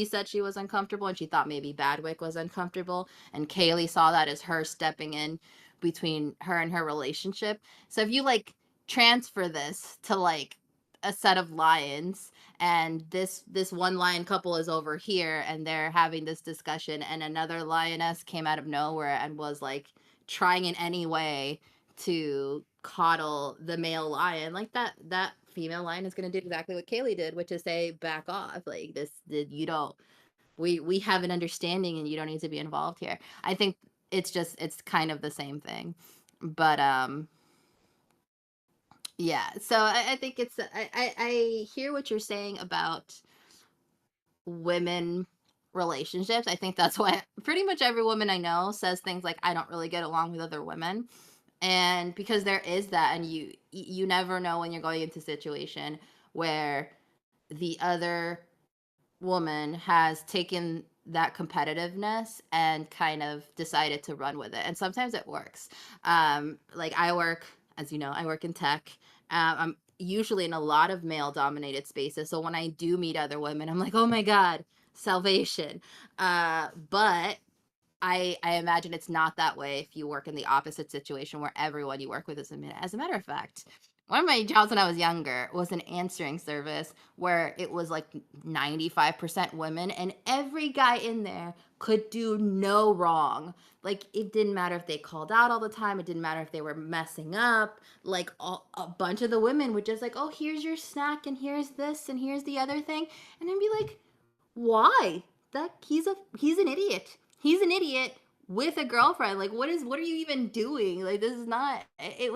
said she was uncomfortable and she thought maybe Badwick was uncomfortable, and Kaylee saw that as her stepping in between her and her relationship. So if you like transfer this to like a set of lions, and this one lion couple is over here and they're having this discussion, and another lioness came out of nowhere and was like trying in any way to coddle the male lion, like that female lion is going to do exactly what Kaylee did, which is say, back off. Like, you don't, we have an understanding and you don't need to be involved here. I think it's kind of the same thing. But yeah, so I think I hear what you're saying about women relationships. I think that's why pretty much every woman I know says things like, I don't really get along with other women. And because there is that, and you never know when you're going into a situation where the other woman has taken that competitiveness and kind of decided to run with it, and sometimes it works. Like, I work, as you know, I work in tech. I'm usually in a lot of male dominated spaces, so when I do meet other women, I'm like, oh my god, salvation. But I imagine it's not that way if you work in the opposite situation where everyone you work with is a man. As a matter of fact, One of my jobs when I was younger was an answering service where it was like 95% women, and every guy in there could do no wrong. Like, it didn't matter if they called out all the time, it didn't matter if they were messing up. Like, a bunch of the women would just like, oh, here's your snack, and here's this, and here's the other thing. And I'd be like, why? That he's an idiot. He's an idiot with a girlfriend. Like, what are you even doing? Like, this is not, it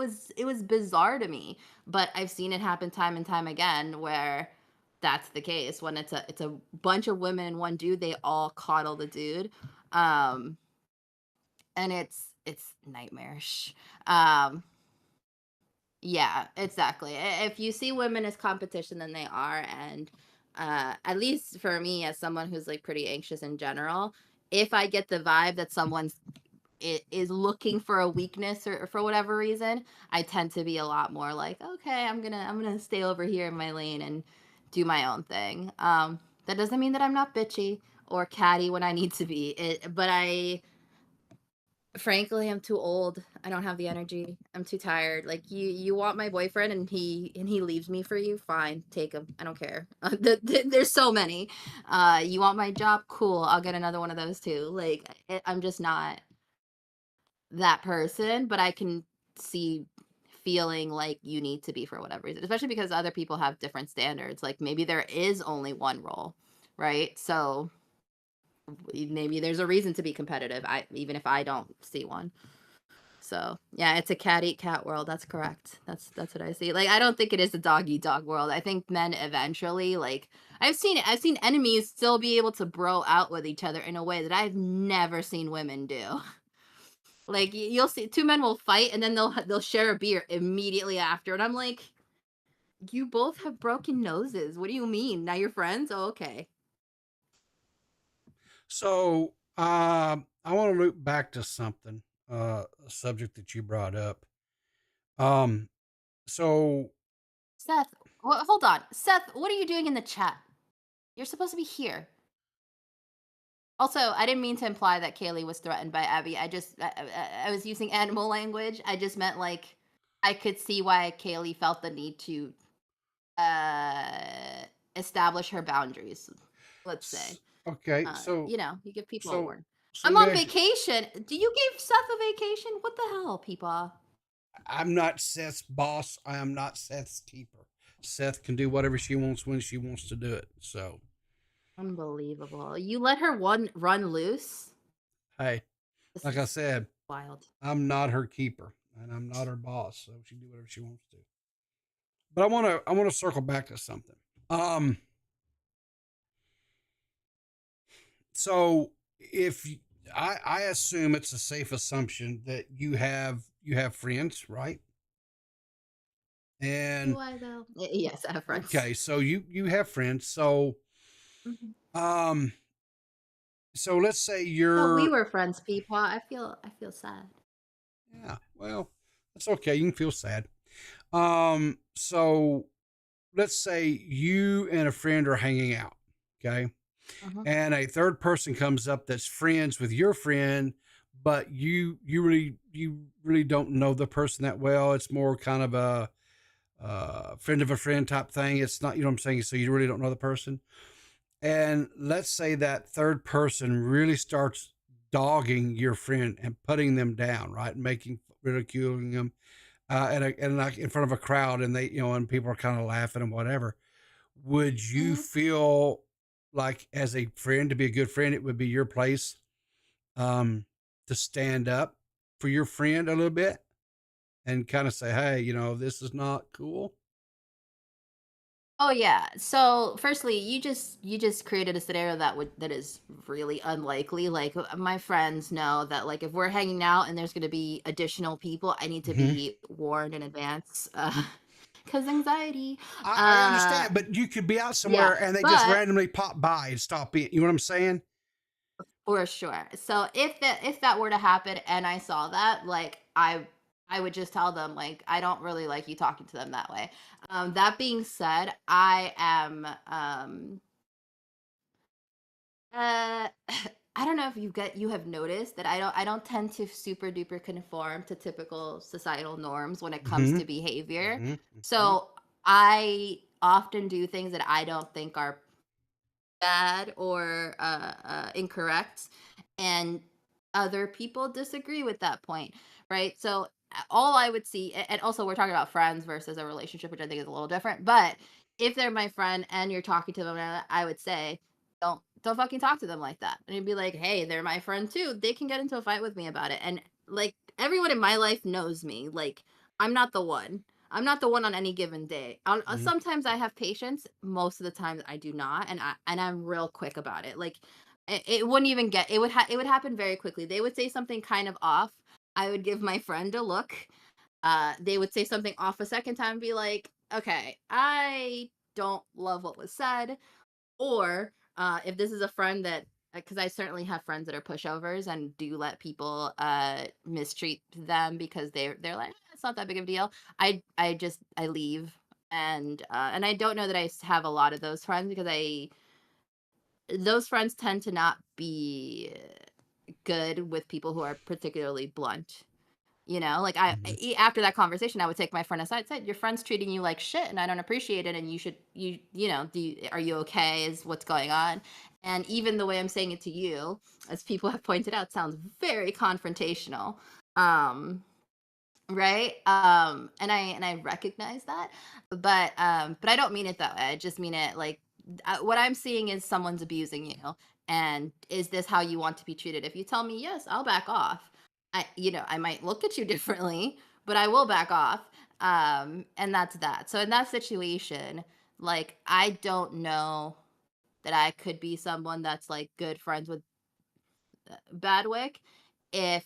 was bizarre to me. But I've seen it happen time and time again where that's the case. When it's a bunch of women and one dude, they all coddle the dude. Um and it's nightmarish. Um yeah, exactly. If you see women as competition, then they are. And at least for me, as someone who's like pretty anxious in general, if I get the vibe that someone's is looking for a weakness or for whatever reason, I tend to be a lot more like, okay, I'm gonna stay over here in my lane and do my own thing. That doesn't mean that I'm not bitchy or catty when I need to be. But I frankly, I'm too old. I don't have the energy. I'm too tired. Like, you want my boyfriend and he leaves me for you, fine, take him. I don't care. There's so many. You want my job? Cool. I'll get another one of those too. Like, I'm just not that person, but I can see feeling like you need to be for whatever reason, especially because other people have different standards. Like, maybe there is only one role, right? So maybe there's a reason to be competitive. Even if I don't see one. So yeah, it's a cat eat cat world. That's correct. That's what I see. Like, I don't think it is a dog eat dog world. I think men eventually, like, I've seen enemies still be able to bro out with each other in a way that I've never seen women do. Like, you'll see two men will fight and then they'll share a beer immediately after, and I'm like, you both have broken noses. What do you mean? Now you're friends? Oh, okay. So, I want to loop back to something, a subject that you brought up. Um, so Seth, hold on. Seth, what are you doing in the chat? You're supposed to be here. Also, I didn't mean to imply that Kaylee was threatened by Abby. I was using animal language. I just meant, like, I could see why Kaylee felt the need to uh establish her boundaries, let's say. okay, so You give people a so warning. so I'm let on me ask you, vacation. Do you give Seth a vacation? What the hell, people? I'm not Seth's boss. I am not Seth's keeper. Seth can do whatever she wants when she wants to do it. So, Unbelievable. You let her run loose? hey, This like I is said, wild. I'm not her keeper and I'm not her boss, so she can do whatever she wants to. But I want to circle back to something. Um, so if you, I assume it's a safe assumption that you have friends, right? Do And I though? Yes, I have friends. okay, so you have friends. So Mhm. um so let's say Oh, we you're were friends, people. I feel sad. yeah, well, that's okay. You can feel sad. So let's say you and a friend are hanging out, okay? Uh-huh. And a third person comes up that's friends with your friend, but you really don't know the person that well. It's more kind of a friend of a friend type thing. It's not, you know what I'm saying? So you really don't know the person. And let's say that third person really starts dogging your friend and putting them down, right? Making, ridiculing them, and like in front of a crowd, and and people are kind of laughing and whatever. Would you Mhm. feel like, as a friend, to be a good friend, it would be your place, um, to stand up for your friend a little bit and kind of say, hey, this is not cool? Oh yeah. So, firstly, you just created a scenario that is really unlikely. Like, my friends know that, like, if we're hanging out and there's going to be additional people, I need to Hmm. be warned in advance. Cuz anxiety. I Uh understand, but you could be out yeah, somewhere and they just but randomly pop by and stop in. You know what I'm saying? for sure. So if that were to happen and I saw that, like, I would just tell them, like, I don't really like you talking to them that way. That being said, I am uh I don't know if you have noticed that I don't tend to super duper conform to typical societal norms when it comes Mm-hmm. to behavior. Mm-hmm. So I often do things that I don't think are bad or incorrect, and other people disagree with that point, right? So all I would see, and also we're talking about friends versus a relationship, which I think is a little different. But if they're my friend and you're talking to them, I would say, don't fucking talk to them like that. And you'd be like, hey, they're my friend too. They can get into a fight with me about it. And like everyone in my life knows me. Like I'm not the one. I'm not the one on any given day. Mm-hmm. Sometimes I have patience. Most of the time I do not, and I'm real quick about it. Like it wouldn't even get. It would happen very quickly. They would say something kind of off. I would give my friend a look. They would say something off a second time and be like, "Okay, I don't love what was said." Or if this is a friend that, because I certainly have friends that are pushovers and do let people mistreat them because they're like, it's not that big of a deal. I leave, and I don't know that have a lot of those friends because those friends tend to not be good with people who are particularly blunt. Like after that conversation, I would take my friend aside, said, your friend's treating you like shit and I don't appreciate it. And are you okay? Is what's going on? And even the way I'm saying it to you, as people have pointed out, sounds very confrontational. Right. And I recognize that, but I don't mean it that way. I just mean it like what I'm seeing is someone's abusing you. And is this how you want to be treated? If you tell me yes, I'll back off. I might look at you differently, but I will back off. And that's that. So in that situation, like I don't know that I could be someone that's like good friends with Badwick if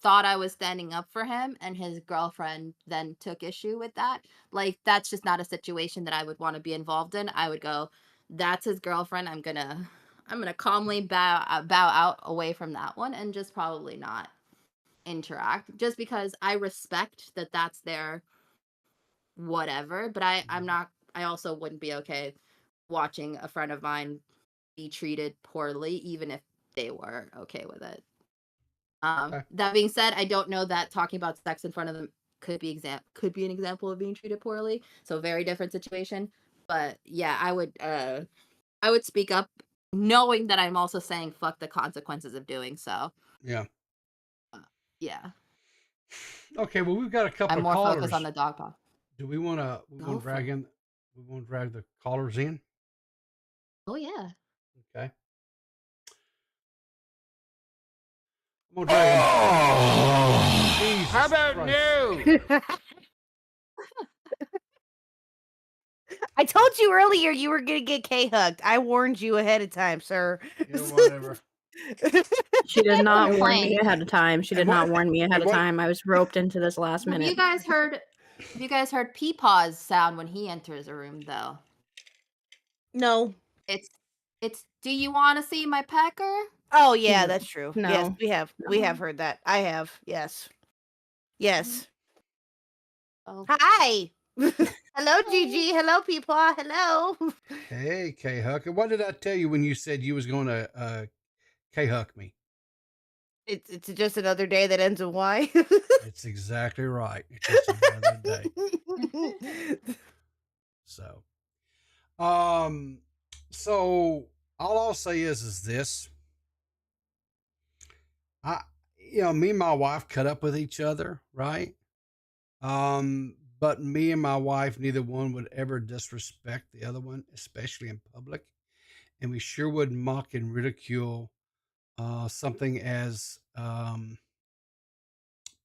thought I was standing up for him and his girlfriend then took issue with that. Like that's just not a situation that I would want to be involved in. I would go, that's his girlfriend. I'm gonna calmly bow out away from that one and just probably not interact just because I respect that that's their whatever, but I'm not. I also wouldn't be okay watching a friend of mine be treated poorly even if they were okay with it. Okay. That being said, I don't know that talking about sex in front of them could be an example of being treated poorly. So very different situation. But yeah, I would speak up knowing that I'm also saying fuck the consequences of doing so. Yeah. Yeah. Okay. Well, we've got a couple I'm of more focused on callers. the dog paw. Do we want to? We want Go to for drag it. in. We want to drag the callers in. Oh yeah. Okay. I'm gonna drag them. Jesus How about Christ. no? I told you earlier you were gonna get K-hugged. I warned you ahead of time, sir. Yeah, whatever. She did not warn Complain. me ahead of time. She did And what- not warn me ahead and of what- time. I was roped into this last Have minute. you guys heard Peepaw's sound when he enters a room though? No. It's do you want to see my pecker? Oh yeah, No. that's true. No. Yes, we have heard that. I have. Yes. Yes. Oh. Hi. Hello, Gigi. Hello, Peepaw. Hello. Hey, K Huck. And what did I tell you when you said you was going to K Huck me? It's just another day that ends in Y. It's exactly right. It's just another day. So, so all I'll say is this. Me and my wife cut up with each other, right? But me and my wife, neither one would ever disrespect the other one, especially in public. And we sure would mock and ridicule something as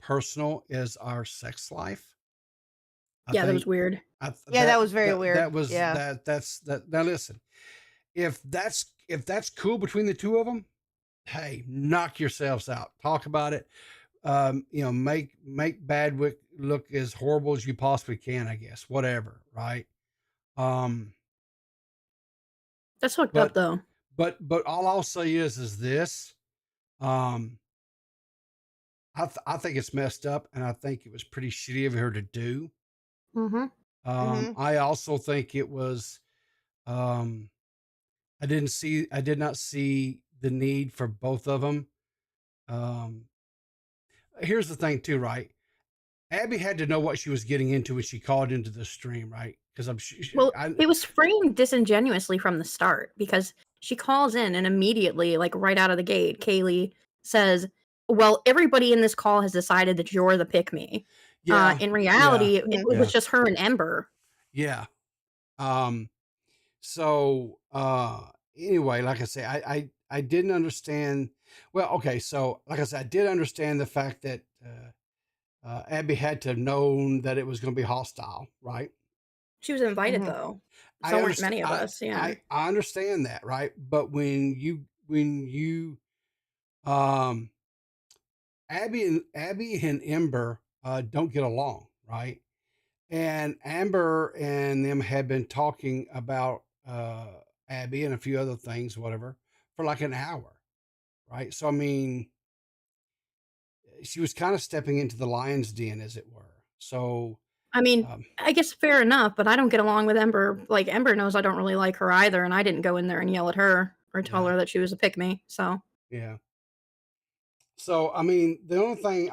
personal as our sex life. Yeah, that was weird. That was very weird. That was Yeah. that's that. Now listen, if that's cool between the two of them, hey, knock yourselves out. Talk about it. Make Badwick look as horrible as you possibly can. I guess whatever, right? That's fucked up though. But all I'll say is this. I think it's messed up, and I think it was pretty shitty of her to do. Mm-hmm. I also think it was. I did not see the need for both of them. Here's the thing too, right? Abby had to know what she was getting into when she called into the stream, right? Because Well, it was framed disingenuously from the start because she calls in and immediately, like right out of the gate, Kaylee says, "Well, everybody in this call has decided that you're the pick me." yeah, In reality, it yeah. was just her and Ember. Yeah. So anyway, like I say, I didn't understand. Well, okay, so like I said, I did understand the fact that Abby had to have known that it was going to be hostile, right? She was invited though. So weren't many of us. Yeah. I understand that, right? But when you Abby and Ember don't get along, right? And Amber and them had been talking about Abby and a few other things, whatever, for like an hour, right? So I mean, she was kind of stepping into the lion's den, as it were. So I mean, I guess fair enough, but I don't get along with Ember. Like Ember knows I don't really like her either, and I didn't go in there and yell at her or tell her that she was a pick me. So yeah. So I mean, the only thing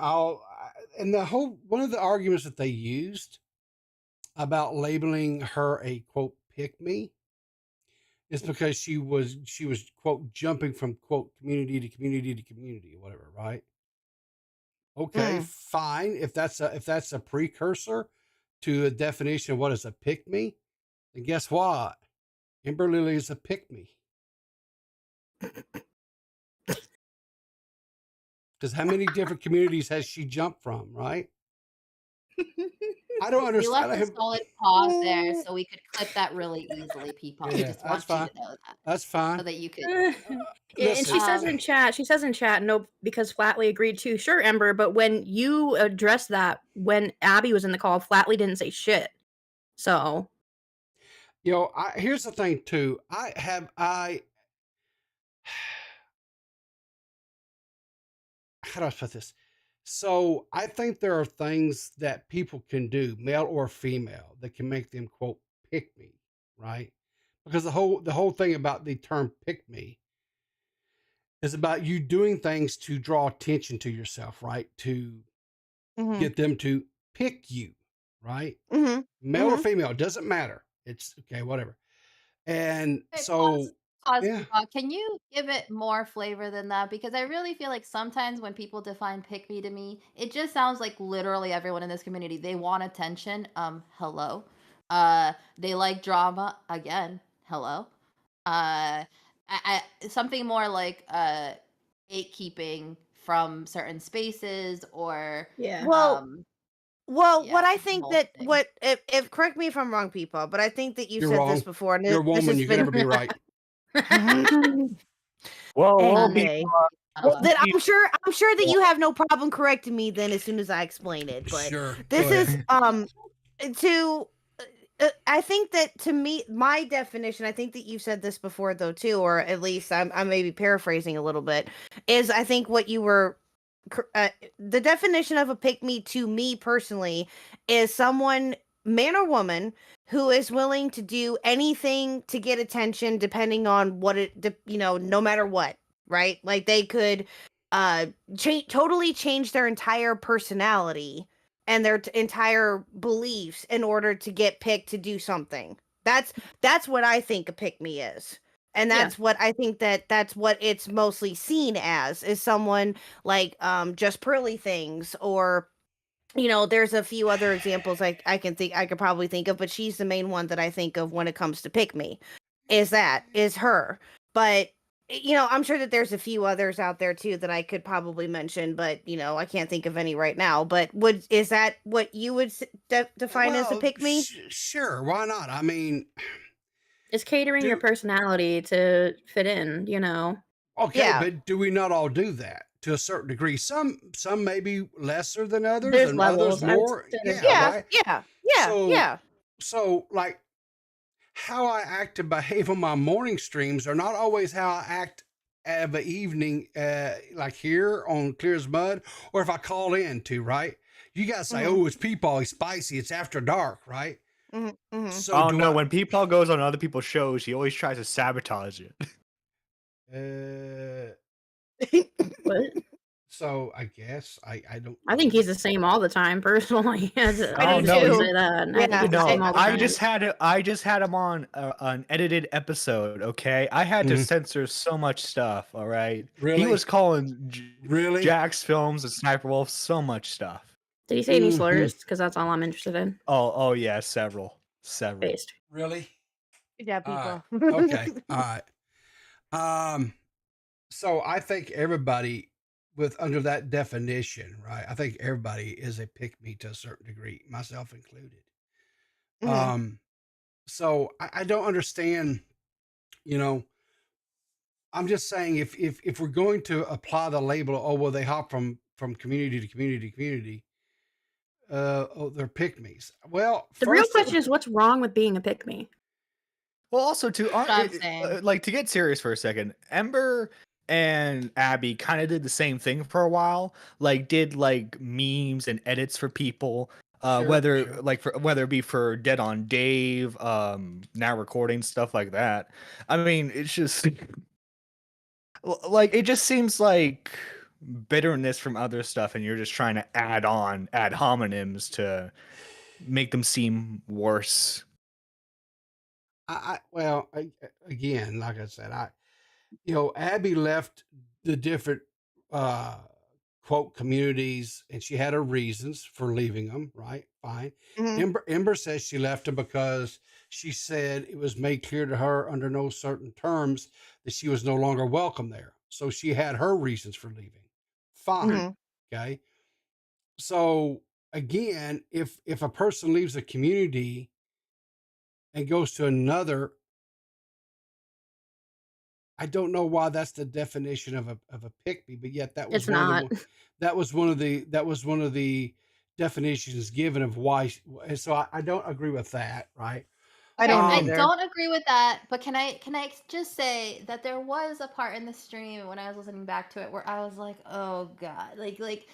and the whole one of the arguments that they used about labeling her a quote pick me is because she was quote jumping from quote community to community to community or whatever, right? Okay, fine. If that's a precursor to a definition of what is a pick me, then guess what? Ember Lily is a pick me. Because how many different communities has she jumped from, right? I don't We understand. left a solid pause there so we could clip that really easily, people. We Yeah, just that's want you fine. to know that. That's fine. So that you could. and Listen. she says in chat, no, because Flatley agreed to. Sure, Ember, but when you addressed that, when Abby was in the call, Flatley didn't say shit. So, here's the thing too. How do I put this? So I think there are things that people can do, male or female, that can make them quote pick me, right? Because the whole thing about the term pick me is about you doing things to draw attention to yourself, right? To get them to pick you, right? Male or female, doesn't matter. It's okay, whatever. And so yeah. Can you give it more flavor than that? Because I really feel like sometimes when people define pick me to me, it just sounds like literally everyone in this community, they want attention. Hello. They like drama. Again, hello. Something more like gatekeeping from certain spaces or yeah. Well, yeah, what I the think whole that thing. if correct me if I'm wrong, people, but I think that you You're said wrong. this before. And You're a this woman. has You can never be right. Well, Okay. Well, then I'm sure that you have no problem correcting me then as soon as I explain it. But Sure. this Go is ahead. I think that to me, my definition, I think that you've said this before though too, or at least I may be paraphrasing a little bit, is I think what you were the definition of a pick me to me personally is someone, man or woman, who is willing to do anything to get attention depending on what no matter what, right? Like they could totally change their entire personality and their entire beliefs in order to get picked to do something. That's what I think a pick me is. And that's what I think that's what it's mostly seen as, is someone like just Pearly Things, or there's a few other examples I could probably think of, but she's the main one that I think of when it comes to pick me. Is her. But I'm sure that there's a few others out there too that I could probably mention, but I can't think of any right now. But is that what you would define as a pick me? Sure, why not? I mean, it's catering your personality to fit in, Okay, Yeah. but do we not all do that to a certain degree? Some maybe lesser than others, There's and levels. others more. Yeah, Right? So like how I act and behave on my morning streams are not always how I act of an evening, like here on Clear as Mud, or if I call in to, right? You guys say, oh, it's Peepaw, he's spicy, it's after dark, right? So oh no, when Peepaw goes on other people's shows, he always tries to sabotage it. Uh, What? so I guess I don't. I think he's the same all the time, personally. I do just too. say that. I think Yeah, he's the same all the I time. just had him on an edited episode. Okay, I had to Mhm. censor so much stuff. All right, Really? he was calling Really? Jack's films and Sniper Wolf so much stuff. Did he say any Mhm. slurs? Because that's all I'm interested in. Oh yeah, several. Based. Really? Yeah, All people. right. Okay. All right. So I think everybody with under that definition, right? I think everybody is a pick me to a certain degree, myself included. Mhm. So I don't understand, you know, I'm just saying if we're going to apply the label, oh well, they hop from community to community to community, oh, they're pick me's. Well, The real first question is, what's wrong with being a pick me? Well, also too, what I'm saying. like to get serious for a second, Ember and Abby kind of did the same thing for a while. Like did like memes and edits for people. Sure, Whether sure. like for whether it be for Dead on Dave, now recording stuff like that. I mean, it's just like it just seems like bitterness from other stuff, and you're just trying to add homonyms to make them seem worse. Well, again, like I said, Abby left the different uh quote communities, and she had her reasons for leaving them. Right, fine. Mhm. Ember says she left them because she said it was made clear to her under no certain terms that she was no longer welcome there. So she had her reasons for leaving. Fine. Mhm. Okay. So again, if a person leaves a community and goes to another, I don't know why that's the definition of a pick me, but yet that was It's not. that was one of the definitions given of why. And so I don't agree with that, right? I don't I either. don't agree with that, but can I just say that there was a part in the stream when I was listening back to it where I was like, oh god, like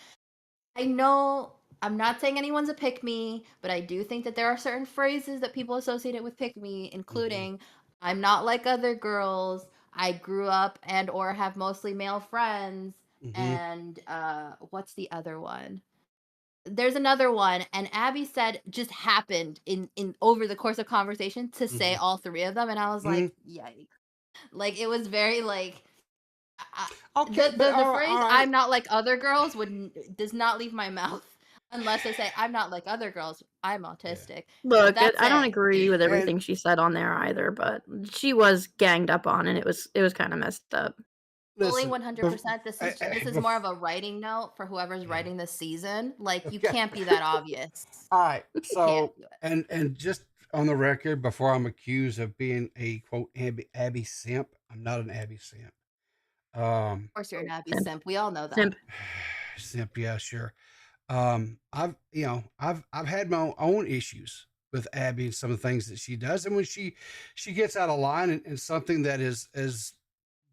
I know I'm not saying anyone's a pick me, but I do think that there are certain phrases that people associate it with pick me, including I'm not like other girls. I grew up and or have mostly male friends. Mhm. And what's the other one? There's another one, and Abby said just happened in over the course of conversation to say Mhm. all three of them, and I was like, yikes! Like it was very like Okay, the but all phrase right. "I'm not like other girls" does not leave my mouth unless they say "I'm not like other girls. I'm autistic." Look, That's I don't it. agree with And everything she said on there either, but she was ganged up on, and it was kind of messed up. Fully listen, 100%. This is more of a writing note for whoever's writing this season. Like you can't be that obvious. all right. You can't So do it. and just on the record, before I'm accused of being a quote Abby simp, I'm not an Abby simp. Of course, you're an Abby Simp. simp. We all know that. Simp. Simp, yeah, sure. I've had my own issues with Abby and some of the things that she does, and when she gets out of line and something that is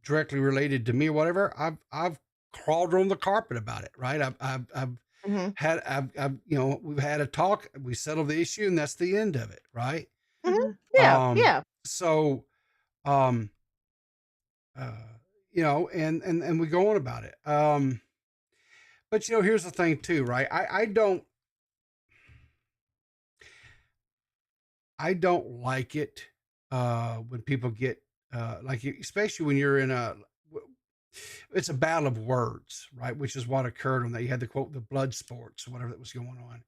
directly related to me or whatever, I've crawled her on the carpet about it, right? I've Mhm. had we've had a talk, we settled the issue, and that's the end of it, right? Mhm. Yeah, yeah. So um uh and we go on about it. But here's the thing too, right? I don't like it when people get like especially when you're in it's a battle of words, right? Which is what occurred when they had the quote the blood sports or whatever that was going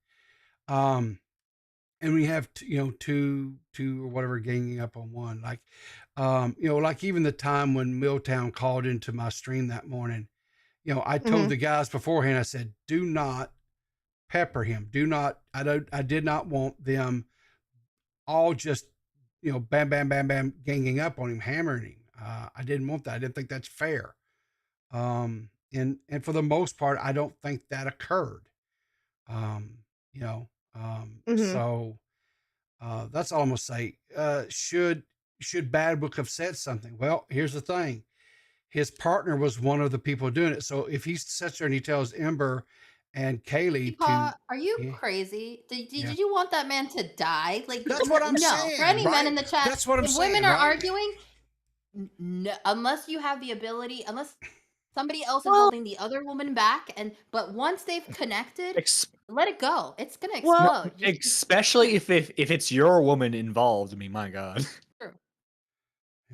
on. And we have two or whatever ganging up on one, like like even the time when Milltown called into my stream that morning, I told Mhm. the guys beforehand, I said, do not pepper him. Do not, I did not want them all just, bam, bam, bam, bam, ganging up on him, hammering him. I didn't want that. I didn't think that's fair. And for the most part, I don't think that occurred. Um, you know, Mhm. so that's all I'm gonna say. Should Bad Book have said something? Well, here's the thing. His partner was one of the people doing it. So if he sits there and he tells Ember and Kaylee to, Peepaw, are you yeah, crazy? yeah. Did you want that man to die? Like That's what I'm no. saying, For any men right? in the chat, That's what I'm if saying, women are right? arguing, No, unless you have the ability, unless somebody else is Well, holding the other woman back, but once they've connected, Ex- let it go. It's gonna well, no, explode. Just especially if it's your woman involved. I mean, my God. true.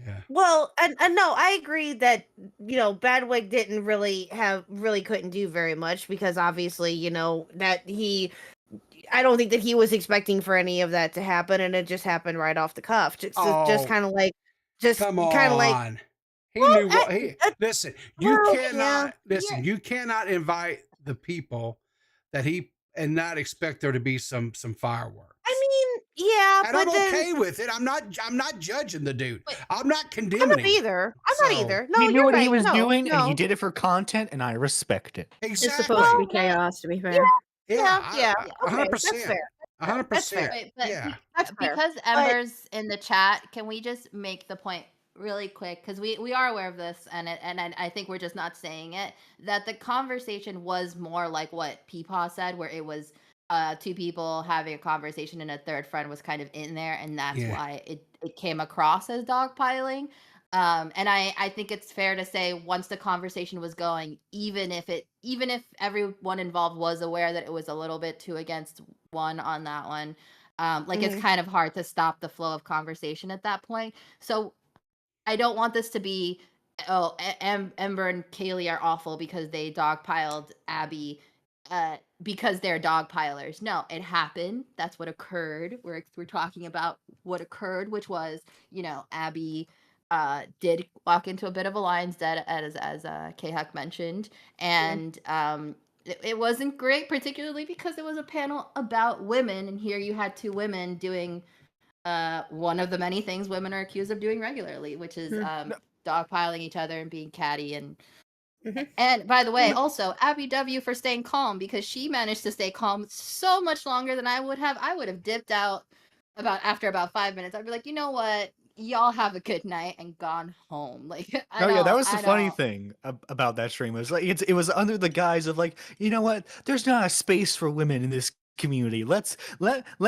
Yeah. well, and no, I agree that Badwick didn't really couldn't do very much because obviously that I don't think that he was expecting for any of that to happen, and it just happened right off the cuff. Just Oh, kind of like, just come kind of like, on. He well, knew what he listen, you well, cannot You're, you cannot invite the people that he and not expect there to be some fireworks. I mean, yeah, And I'm but then okay with it. I'm not judging the dude. but I'm not I'm condemning not him. either. I'm not So either. No, He knew you're what he right. was No, doing, and he no. did it for content, and I respect it. It's exactly. supposed to be Well, chaos, to be fair. yeah, Yeah, yeah. yeah. Okay, that's 100%. fair. That's fair. 100%. Wait, but Yeah. That's fair. because But Ember's in the chat, can we just make the point really quick? Because we are aware of this, and I think we're just not saying it. That the conversation was more like what Peepaw said, where it was two people having a conversation, and a third friend was kind of in there, and that's Yeah. why it came across as dogpiling. And I think it's fair to say once the conversation was going, even if everyone involved was aware that it was a little bit two against one on that one, like it's mhm. kind of hard to stop the flow of conversation at that point. So I don't want this to be, oh, Ember and Kaylee are awful because they dogpiled Abby, because they're dogpilers. No, it happened. That's what occurred. We're talking about what occurred, which was, Abby did walk into a bit of a lion's den, as K-Huck mentioned, and it wasn't great, particularly because it was a panel about women, and here you had two women doing one of the many things women are accused of doing regularly, which is dogpiling each other and being catty. And by the way, also Abby W for staying calm, because she managed to stay calm so much longer than I would have. I would have dipped out after about 5 minutes. I'd be like, you know what? Y'all have a good night and gone home. Like I No, yeah, that don't, was the I funny don't. thing about that stream. It was like it was under the guise of like, you know what? There's not a space for women in this community. Let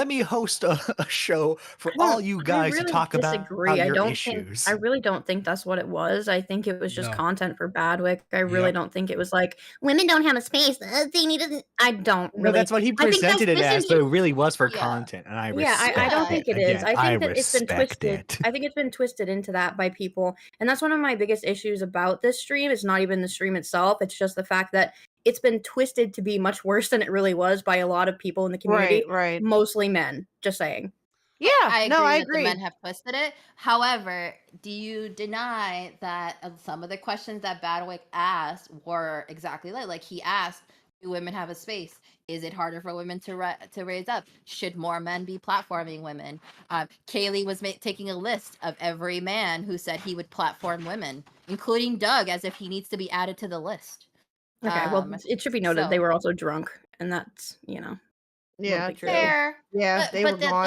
me host a show for all you I guys to really talk about disagree. I your don't think issues. I really don't think that's what it was. I think it was just No. content for Badwick. I really Yep. don't think it was like women don't have a space. They need to. I don't No, really. that's what he I think that's presented it as, but it really was for Yeah. content, and I Yeah, respect I don't Yeah. think it. it is. Again, I think that it's been respect twisted. it. I think it's been twisted into that by people, and that's one of my biggest issues about this stream. It's not even the stream itself. It's just the fact that it's been twisted to be much worse than it really was by a lot of people in the community, right. mostly men. Just saying. Yeah, I no, agree I that the agree. men have twisted it. However, do you deny that some of the questions that Badwick asked were exactly like he asked, do women have a space? Is it harder for women to raise up? Should more men be platforming women? Kaylee was taking a list of every man who said he would platform women, including Doug, as if he needs to be added to the list. Okay, well, it should be noted they So were also drunk, and that's Yeah, big true. deal. fair. Yeah, they were gone.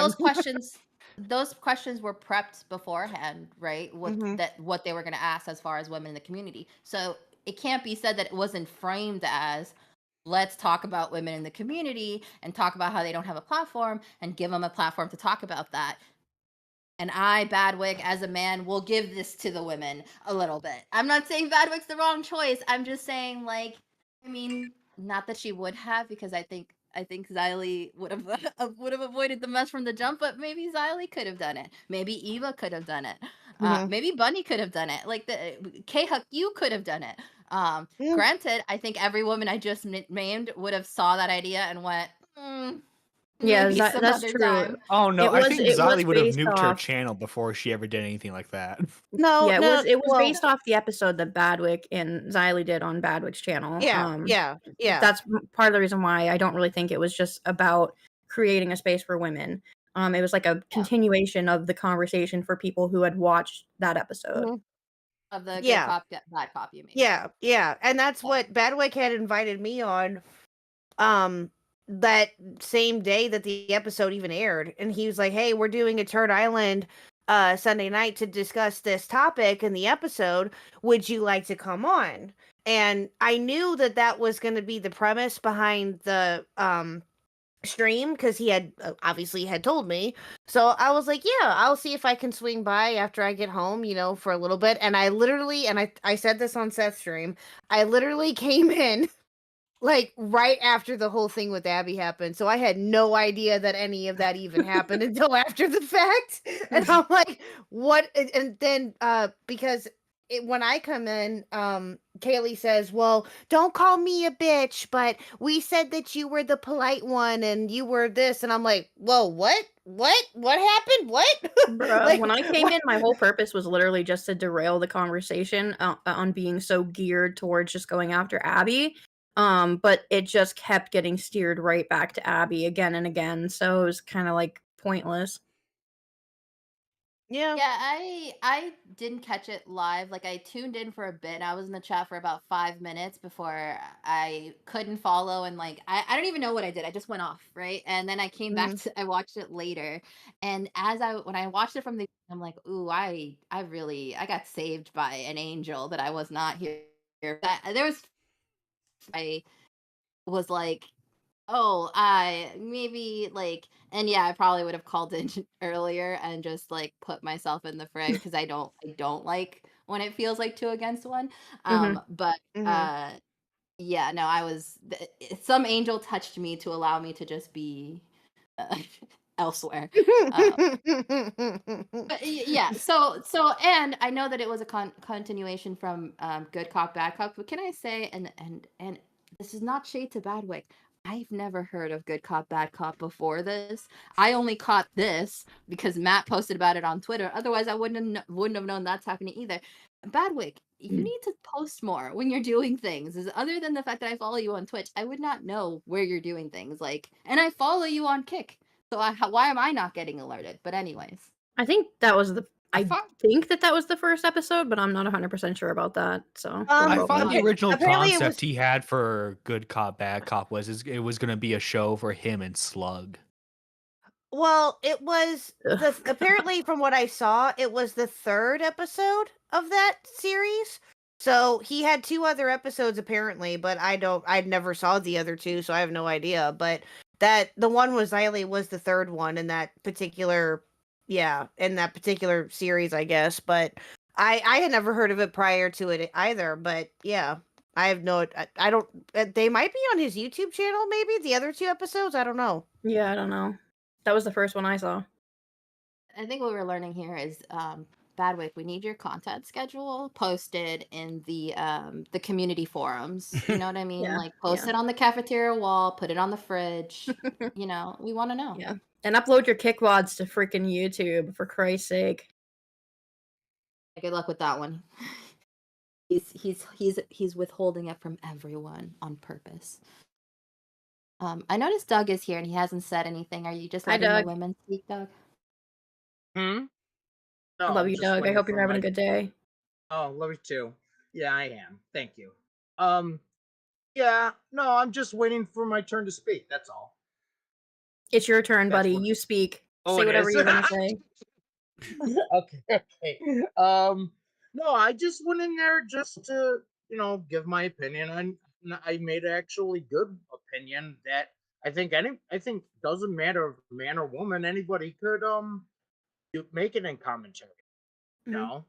Those questions were prepped beforehand, right? Mhm. What they were going to ask as far as women in the community. So it can't be said that it wasn't framed as, let's talk about women in the community and talk about how they don't have a platform and give them a platform to talk about that. And I, Badwick, as a man, will give this to the women a little bit. I'm not saying Badwick's the wrong choice. I'm just saying, like, I mean, not that she would have, because I think Xylee would have would have avoided the mess from the jump, but maybe Xylee could have done it. Maybe Eva could have done it. Mhm. Maybe Bunny could have done it. Like the K-Huck, you could have done it. Yeah. Granted, I think every woman I just named would have saw that idea and went, Yeah, maybe some that's other true. time. Oh no, It I was think it was Xylee would have based nuked her off. channel before she ever did anything like that. No, Yeah, no. it was Well, based off the episode that Badwick and Xylee did on Badwick's channel. yeah. That's part of the reason why I don't really think it was just about creating a space for women. It was like a continuation of the conversation for people who had watched that episode. Mhm. Of the good Yeah. cop, bad cop, you mean? Yeah, and that's Yeah. what Badwick had invited me on. That same day that the episode even aired, and he was like, "Hey, we're doing a Turd Island Sunday night to discuss this topic in the episode. Would you like to come on?" And I knew that was going to be the premise behind stream because he had obviously had told me. So I was like, yeah, I'll see if I can swing by after I get home, for a little bit. And I literally, and I said this on Seth's stream, I literally came in like right after the whole thing with Abby happened. So I had no idea that any of that even happened until after the fact. And I'm like, what? And then because when I come in, Kaylee says, well, don't call me a bitch, but we said that you were the polite one and you were this. And I'm like, whoa, what? What happened? What? Bruh, Like, when I came what? in, my whole purpose was literally just to derail the conversation on being so geared towards just going after Abby. But it just kept getting steered right back to Abby again and again, so it was kind of like pointless. Yeah. Yeah, I didn't catch it live. Like I tuned in for a bit. And I was in the chat for about 5 minutes before I couldn't follow, and like I don't even know what I did. I just went off, right? And then I came back to I watched it later. And when I watched it from the I'm like, ooh, I got saved by an angel that I was not here. There was I was like, oh, I maybe like, and yeah, I probably would have called in earlier and just like put myself in the fray because I don't like when it feels like two against one. Mm-hmm. But Mhm. yeah, no, some angel touched me to allow me to just be uh, elsewhere. Um, but yeah, and I know that it was a continuation from Good Cop, Bad Cop. But can I say, and this is not shade to Badwick. I've never heard of Good Cop, Bad Cop before this. I only caught this because Matt posted about it on Twitter. Otherwise, I wouldn't have known that's happening either. Badwick, you need to post more when you're doing things. Other than the fact that I follow you on Twitch, I would not know where you're doing things. Like, and I follow you on Kick. So why am I not getting alerted? But anyways. I think that was I think that was the first episode, but I'm not 100% sure about that. So I Well, thought the you- original apparently it concept was- he had for Good Cop, Bad Cop it was going to be a show for him and Slug. Well, it was apparently from what I saw, it was the third episode of that series. So he had two other episodes apparently, but I never saw the other two, so I have no idea. But that the one with Xylee was the third one in that particular series, I guess. But I had never heard of it prior to it either. But yeah, I have I don't. They might be on his YouTube channel, maybe the other two episodes. I don't know. yeah, I don't know. That was the first one I saw. I think what we're learning here is Badwick, we need your content schedule posted in the community forums. You know what I mean? Yeah, Like post yeah. it on the cafeteria wall, put it on the fridge. We want to know. Yeah. And upload your kick wads to freaking YouTube, for Christ's sake. Good luck with that one. He's withholding it from everyone on purpose. I noticed Doug is here and he hasn't said anything. Are you just Hi, letting the Doug. women speak, Doug? No, I love I'm you, just Doug. I waiting hope you're for having my- a good day. Oh, love you too. Yeah, I am. Thank you. Yeah, no, I'm just waiting for my turn to speak. That's all. It's your turn, That's buddy. what- You speak. Oh, Say it whatever is? you're gonna say. Okay. No, I just went in there just to, give my opinion. I made an actually good opinion that I think doesn't matter if man or woman, anybody could make it in commentary. You Mhm. know,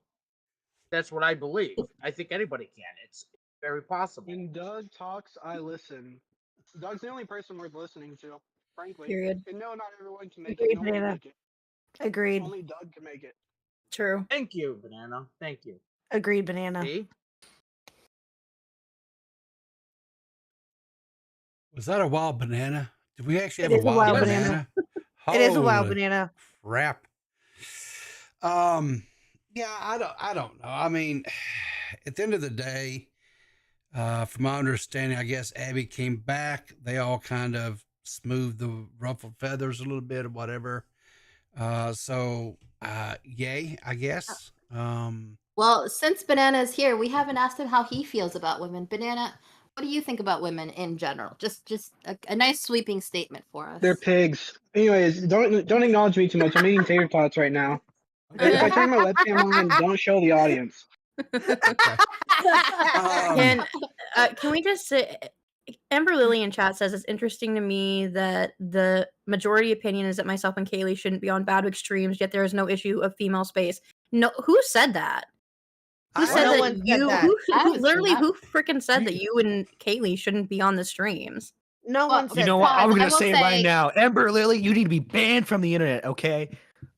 that's what I believe. I think anybody can. It's very possible. When Doug talks, I listen. Doug's the only person worth listening to, frankly. Period. And no, not everyone can make Agreed, it. No one can Banana. make it. Agreed. Only Doug can make it. True. Thank you, Banana. Thank you. Agreed, Banana. See? Was that a wild banana? Did we actually It have is a a wild wild banana? It is a wild Holy banana. crap. Yeah, I don't know. I mean, at the end of the day, from my understanding, I guess Abby came back. They all kind of smoothed the ruffled feathers a little bit or whatever. Yay, I guess. Well, since Banana is here, we haven't asked him how he feels about women. Banana, what do you think about women in general? Just a nice sweeping statement for us. They're pigs. Anyways, don't acknowledge me too much. I'm eating tater tots right now. If I turn my webcam on, don't show the audience. Um, And can we just say, Ember Lily in chat says it's interesting to me that the majority opinion is that myself and Kaylee shouldn't be on Badwick streams, yet there is no issue of female space. No, who said that? Who said No that one said you? that. Who I haven't literally? seen that. Who freaking said that you and Kaylee shouldn't be on the streams? No Well, one said You know what? that. I'm I gonna will say it right say- now. Ember Lily, you need to be banned from the internet, okay?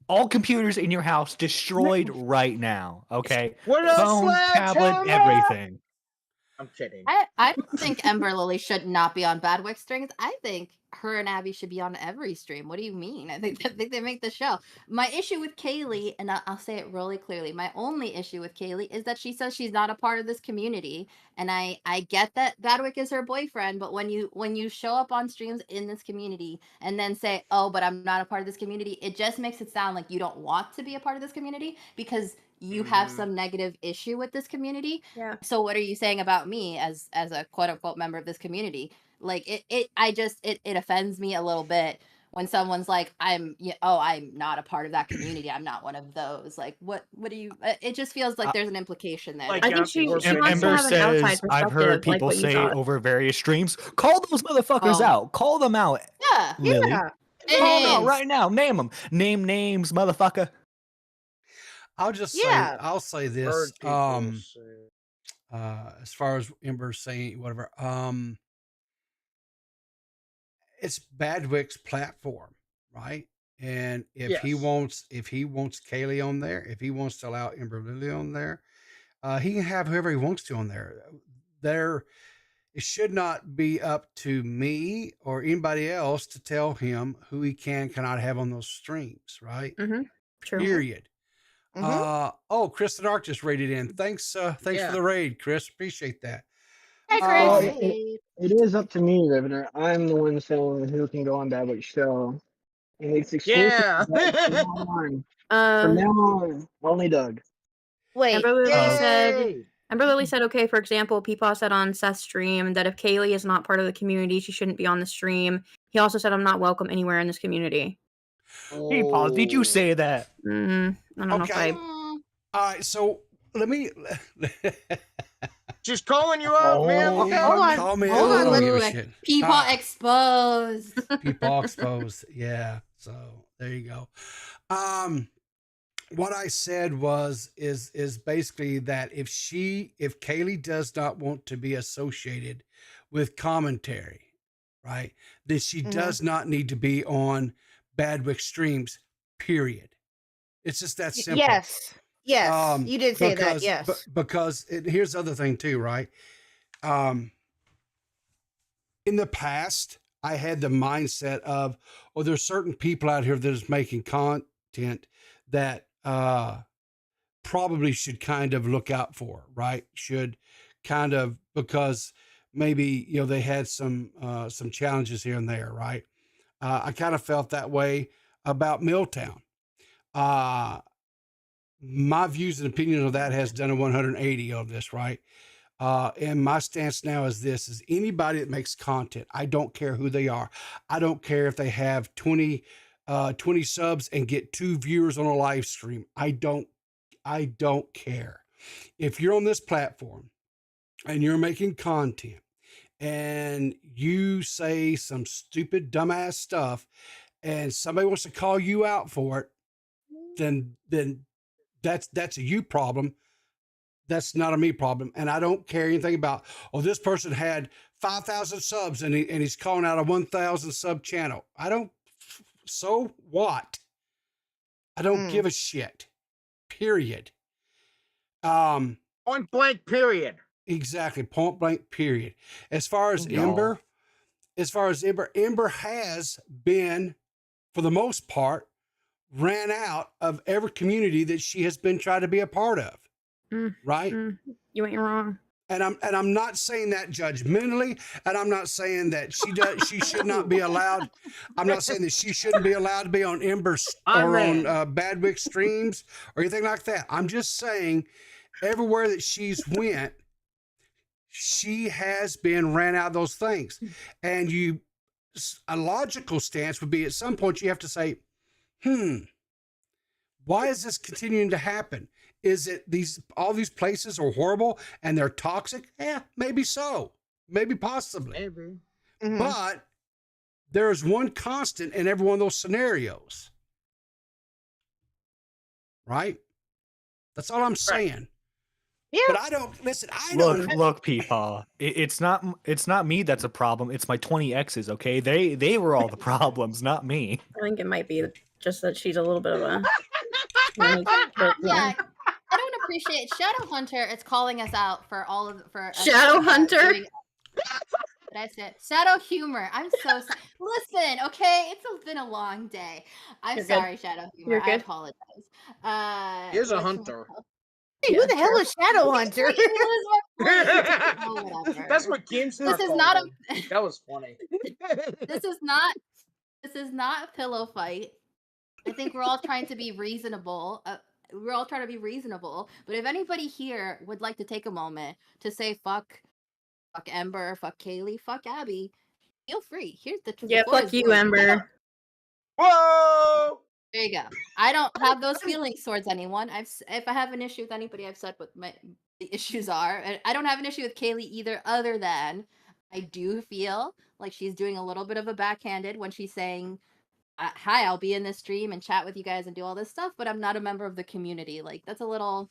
All computers in your house destroyed right now, okay? With a Phone, tablet, sledgehammer! everything. I'm kidding. I don't think Ember Lily should not be on Badwick strings. I think her and Abby should be on every stream. What do you mean? I think they make the show. My issue with Kaylee, and I'll say it really clearly, my only issue with Kaylee is that she says she's not a part of this community. And I get that Badwick is her boyfriend, but when you show up on streams in this community and then say, oh, but I'm not a part of this community, it just makes it sound like you don't want to be a part of this community because you have some negative issue with this community. Yeah. So what are you saying about me as a quote unquote member of this community? Like it offends me a little bit when someone's like, I'm not a part of that community. I'm not one of those. Like what do you, it just feels like there's an implication there. Like, I think she wants to Ember have an outside says, I've heard perspective, like people what you say thought. over various streams, call those motherfuckers Oh. out. Call them out, Yeah. Lily. Yeah. Call them out Names. right now. Name them. Name names, motherfucker. I'll just Yeah. say, I'll say this. Heard people say- As far as Ember saying whatever, it's Badwick's platform, right? And if he Yes. wants Kaylee on there, if he wants to allow Ember Lily on there, he can have whoever he wants to on there. It should not be up to me or anybody else to tell him who he cannot have on those streams, right? True. Period. Mhm. Chris the Dark just raided in. Thanks for Yeah. the raid, Chris. Appreciate that. Hey, Oh, Chris. it is up to me, Rivener. I'm the one saying who can go on Badwick show. And it's exclusive Yeah. to Badwick from now on. From now on, only Doug. Wait. Amber Lily said. Yay! Amber Lily said, okay, for example, Peepaw said on Seth's stream that if Kaylee is not part of the community, she shouldn't be on the stream. He also said, I'm not welcome anywhere in this community. Hey, Paul, did you say that? I don't know if Okay. I. Mm, All right, so let me. Just calling you out, man. Oh, Look hold out. on. Call me Hold out. on, I don't give a Ooh, shit. people exposed. People exposed. Yeah. So there you go. What I said is basically that if Kaylee does not want to be associated with commentary, right, then she does not need to be on Badwick streams. Period. It's just that simple. Yes. Yes. You did say that. Yes. Because here's the other thing too, right? In the past, I had the mindset of, there's certain people out here that is making content that probably should kind of look out for, right? Should kind of, because maybe, they had some challenges here and there, right? I kind of felt that way about Milltown. My views and opinions of that has done a 180 of this, right? And my stance now is this: is anybody that makes content, I don't care who they are. I don't care if they have 20 subs and get 2 viewers on a live stream. I don't care. If you're on this platform and you're making content and you say some stupid dumbass stuff and somebody wants to call you out for it, then that's a you problem. That's not a me problem. And I don't care anything about, this person had 5,000 subs and he's calling out a 1,000 sub channel. So what? I don't give a shit. Period. Point blank, period. Exactly. Point blank, period. As far as Ember, Ember has been, for the most part, ran out of every community that she has been trying to be a part of. Right? You ain't wrong. And I'm not saying that judgmentally, and I'm not saying that she should not be allowed. I'm not saying that she shouldn't be allowed to be on Ember's or on Badwick streams or anything like that. I'm just saying everywhere that she's went, she has been ran out of those things. And a logical stance would be at some point you have to say, why is this continuing to happen? Is it all these places are horrible and they're toxic? Yeah, maybe so. maybe possibly. Maybe. Mhm. But there's one constant in every one of those scenarios. Right? That's all I'm saying. Yeah. But I don't listen. I don't. Look, Peepaw. It's not me that's a problem. It's my 20 exes. Okay, they were all the problems, not me. I think it might be just that she's a little bit of a. Yeah, I don't appreciate Shadowhunter. It's calling us out for all of for us, Shadowhunter? doing- Did I say it? Shadow humor? I'm so sorry. Listen, okay, it's been a long day. I'm You're good. sorry, Shadow humor. You're I good. apologize. He is a whatchamacallit- hunter. Hey, who the hell is Shadowhunter? Oh, whatever. That's what Keemstar This is called not him. That was funny. This is not a pillow fight. I think we're all trying to be reasonable. We're all trying to be reasonable. But if anybody here would like to take a moment to say fuck Ember, fuck Kaylee, fuck Abby, feel free. Here's the Yeah, floor fuck is you, yours. Ember. Whoa! There you go. I don't have those feelings towards anyone. If I have an issue with anybody, I've said what the issues are. And I don't have an issue with Kaylee either, other than I do feel like she's doing a little bit of a backhanded when she's saying, hi, I'll be in this stream and chat with you guys and do all this stuff, but I'm not a member of the community. Like, that's a little,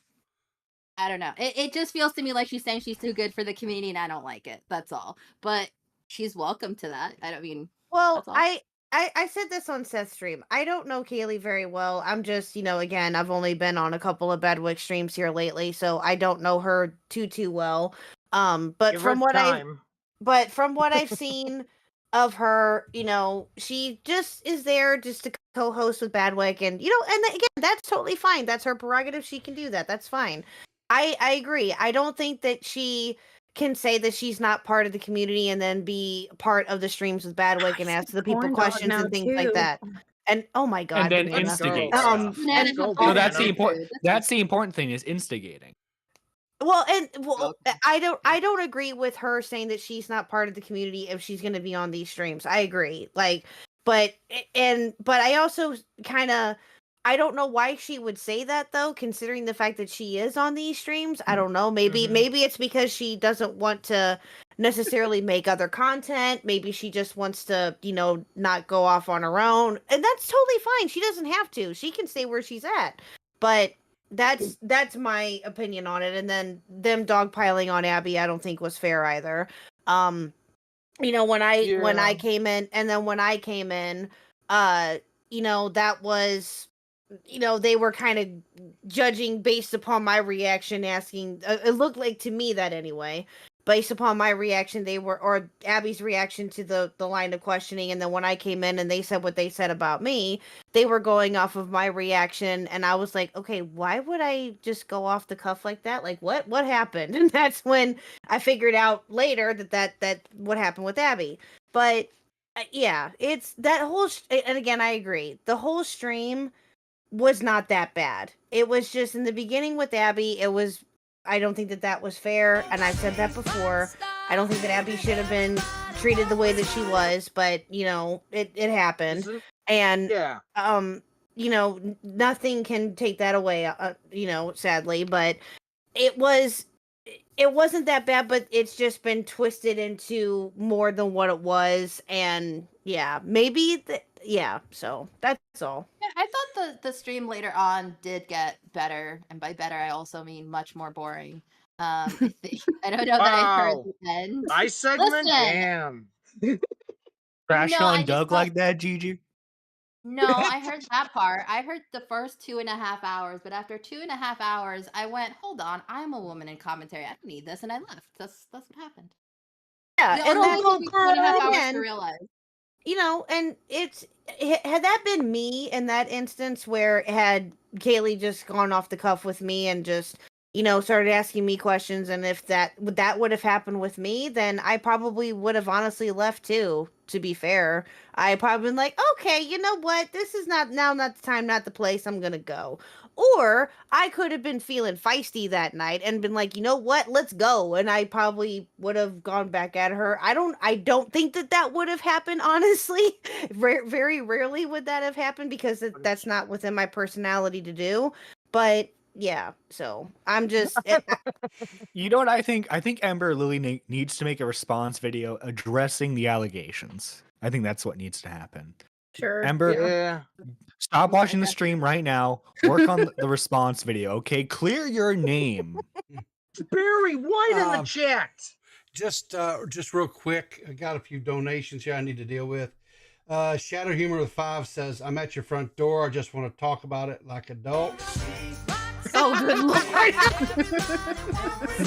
I don't know. It just feels to me like she's saying she's too good for the community and I don't like it. That's all. But she's welcome to that. I don't mean, Well, that's all. I said this on Seth's stream. I don't know Kaylee very well. I'm just, again, I've only been on a couple of Bedwick streams here lately, so I don't know her too well. But Give from her what time. from what I've seen of her, she just is there just to co-host with Badwick, and again, that's totally fine. That's her prerogative. She can do that. That's fine. I agree. I don't think that she can say that she's not part of the community and then be part of the streams with Badwick and ask the people Corn dog questions now, and things like too. that. And oh my god, And then banana. instigate Um, stuff. Banana go, has So all that's the the food. important. That's the important thing is instigating. Well, Okay. I don't agree with her saying that she's not part of the community if she's going to be on these streams. I agree. But I also kind of I don't know why she would say that though, considering the fact that she is on these streams. I don't know. Maybe it's because she doesn't want to necessarily make other content. Maybe she just wants to, not go off on her own. And that's totally fine. She doesn't have to. She can stay where she's at. But that's my opinion on it. And then them dogpiling on Abby, I don't think was fair either. When I came in, and then when I came in, that was, they were kind of judging based upon my reaction, asking, it looked like to me that anyway, based upon my reaction, they were, or Abby's reaction to the line of questioning. And then when I came in and they said what they said about me, they were going off of my reaction. And I was like, okay, why would I just go off the cuff like that? Like what happened? And that's when I figured out later that what happened with Abby. But yeah, it's that whole, and again, I agree. The whole stream was not that bad. It was just in the beginning with Abby, I don't think that was fair, and I've said that before. I don't think that Abby should have been treated the way that she was, but it happened. And yeah. Nothing can take that away, sadly, but it wasn't that bad, but it's just been twisted into more than what it was. And yeah, maybe so that's all. Yeah, I thought the stream later on did get better, and by better I also mean much more boring. I think I don't know that I heard the end. My segment, Listen. damn. Crash No, I on just Doug thought- like that, Gigi. No, I heard that part. I heard the first 2.5 hours, but after 2.5 hours, I went, hold on, I'm a woman in commentary. I don't need this, and I left. That's what happened. Yeah, It and only that's took me 2.5 hours again, to realize. And had that been me in that instance where had Kaylee just gone off the cuff with me and just, started asking me questions, and if that would have happened with me, then I probably would have honestly left too, to be fair. I probably been like, okay, you know what? This is not the time, not the place. I'm going to go. Or I could have been feeling feisty that night and been like, you know what? Let's go. And I probably would have gone back at her. I don't think that would have happened, honestly. Very rarely would that have happened because that's not within my personality to do. But yeah. So I'm just You know what I think? I think Ember Lily needs to make a response video addressing the allegations. I think that's what needs to happen. Sure. Ember, Yeah. stop watching the stream right now. Work on the response video, okay? Clear your name. Barry White in the Um, chat. Just real quick, I got a few donations here I need to deal with. Shadow Humor with 5 says, "I'm at your front door. I just want to talk about it like adults." Oh, good lord.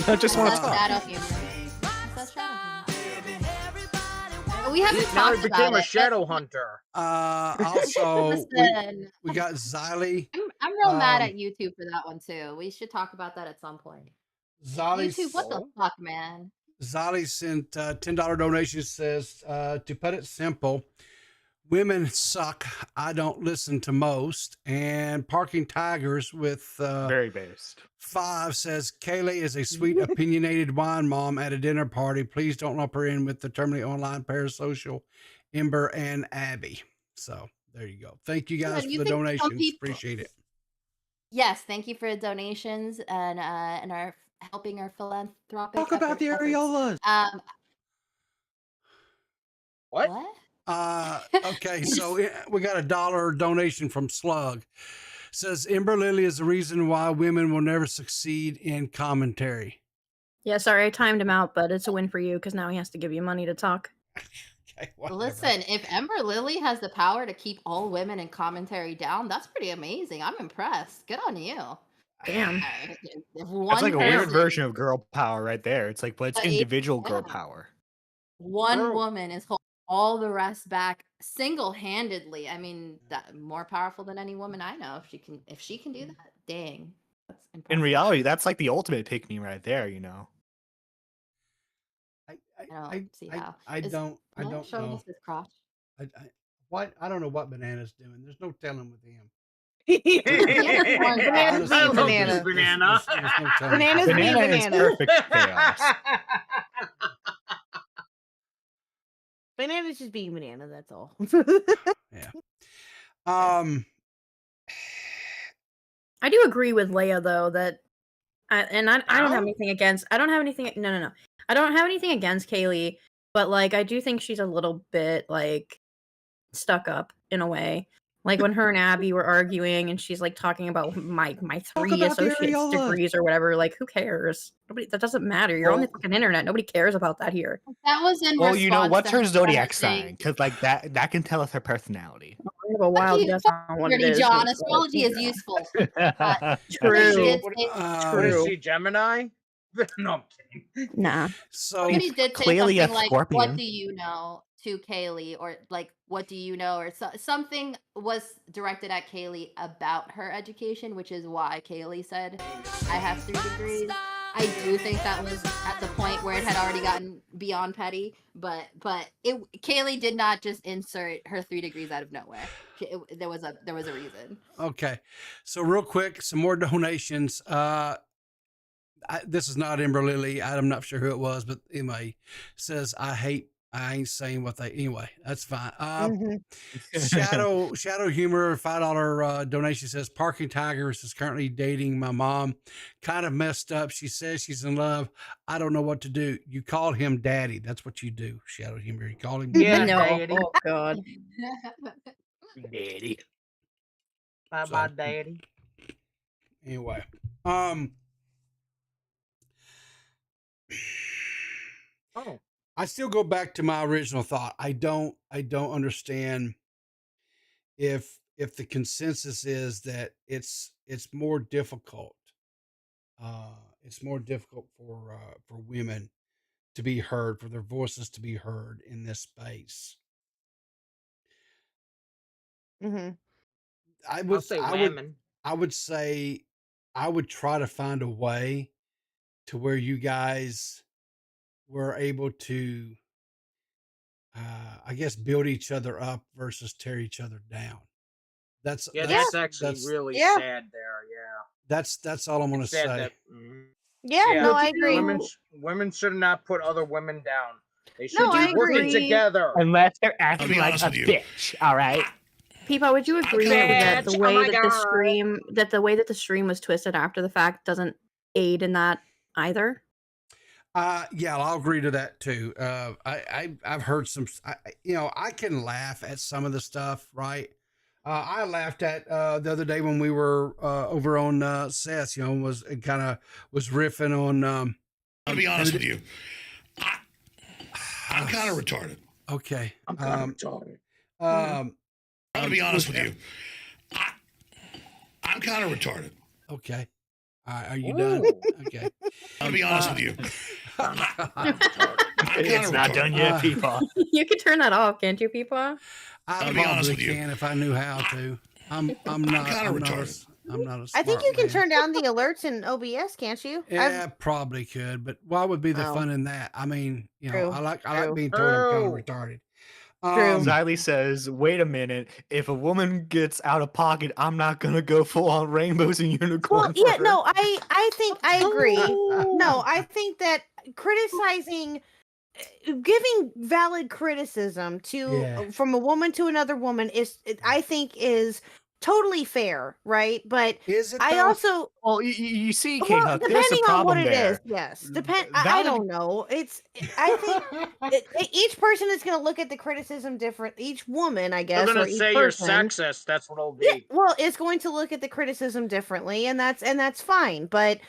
I just want to That's talk. shadow humor. That's shadow humor. We haven't Now he talked became about a it. shadow hunter. Also, Listen, we got Xylee. I'm real mad at YouTube for that one too. We should talk about that at some point. YouTube, what the fuck, man? Zali sent $10 donation. Says, to put it simple, women suck. I don't listen to most. And Parking Tigers with Very based. 5 says, Kaylee is a sweet, opinionated wine mom at a dinner party. Please don't lump her in with the terminally online parasocial Ember and Abby. So there you go. Thank you guys you for the think some donations. people- Appreciate it. Yes, thank you for the donations and our helping our philanthropic. Talk about the areolas. What? Okay, so we got a $1 donation from Slug. Says Ember Lily is the reason why women will never succeed in commentary. Yeah, sorry, I timed him out, but it's a win for you because now he has to give you money to talk. Okay, whatever. Listen, if Ember Lily has the power to keep all women in commentary down, that's pretty amazing. I'm impressed. Good on you. Damn. If one That's like a weird person- version of girl power right there. It's like, but it's But individual girl yeah. power. One Girl. woman is holding all the rest back single-handedly. I mean, that more powerful than any woman I know. If she can do that, dang, that's impressive. In reality, that's like the ultimate pick me right there, you know. I don't see how. I Is don't Miller showing know. us his crotch? I don't know what Banana's doing. There's no telling with him. Banana's Honestly, being banana. there's Banana. no telling. Banana's being Banana is banana. perfect chaos. Banana's just being banana. That's all. Yeah. I do agree with Leia though that, I don't have anything against. I don't have anything. No. I don't have anything against Kaylee, but like I do think she's a little bit like stuck up in a way. Like when her and Abby were arguing, and she's like talking about my 3 about the associate's areolas. degrees or whatever. Like who cares? That doesn't matter. You're on the fucking internet. Nobody cares about that here. That was in Well, you know, response what's to her zodiac saying, sign? Because like that can tell us her personality. I have a wild guess on what it Pretty is. John, but- astrology is useful. True. Somebody did say- What is she, Gemini? No, I'm kidding. Nah. So Somebody did say clearly a something like, "What Scorpion. do you know?" to Kaylee, or like, "What do you know?" or something was directed at Kaylee about her education, which is why Kaylee said, "I have 3 degrees." I do think that was at the point where it had already gotten beyond petty, but Kaylee did not just insert her 3 degrees out of nowhere. There was a reason. okay, so real quick, some more donations. This is not Ember Lily. I'm not sure who it was, but anyway, says I ain't saying what they. Anyway, that's fine. Shadow Humor $5 donation says Parking Tigers is currently dating my mom. Kind of messed up. She says she's in love. I don't know what to do. You call him daddy. That's what you do. Shadow Humor. You call him Yeah, No. daddy. Oh god. Daddy. Bye bye, daddy. Anyway, Oh. I still go back to my original thought. I don't understand if the consensus is that it's more difficult. It's more difficult for women to be heard, for their voices to be heard in this space. Mm-hmm. I'll say women. I would say I would try to find a way to where you guys were able to, I guess, build each other up versus tear each other down. That's Actually really Yeah. sad there. Yeah. That's all I'm gonna It's sad say. that- Yeah, no, I agree. Women should not put other women down. They should No, I be working agree. together. Unless they're acting be like honest a with you. bitch. All right. Peepa, would you agree that Bitch, oh my God. the way that the stream was twisted after the fact doesn't aid in that either? Yeah, I'll agree to that too. I've heard some. I can laugh at some of the stuff, right? I laughed at the other day when we were over on Seth. Was riffing on. I'll be honest with you. I'm kind of retarded. Okay. I'm kind of retarded. I'm gonna be honest with you. I'm kind of retarded. Okay. Are you done? Okay. I'll be honest with you. It's not done yet, Peepa. You could turn that off, can't you, Peepa? I be honest probably with you. can if I knew how to. I'm not. kinda I'm not a- retarded. I'm not a I think smart you can man. turn down the alerts in OBS, can't you? Yeah, probably could, but what would be the Oh. fun in that? I mean, True, I like true. being told I'm kind Oh. of retarded. True. Xylee says, "Wait a minute. If a woman gets out of pocket, I'm not gonna go full on rainbows and Well, unicorns." yeah, no, I think I agree. No, I think that criticizing, giving valid criticism to Yeah. from a woman to another woman I think is totally fair, right? But Is it? I though? also Well, you see, well, K-Huck, there's a depending on what problem it there. is, yes. I Valid- don't know. I think each person is going to look at the criticism different. Each woman, I guess, They're or gonna each say you're person. sexist. That's what it'll be. Yeah, well, it's going to look at the criticism differently, and that's fine. But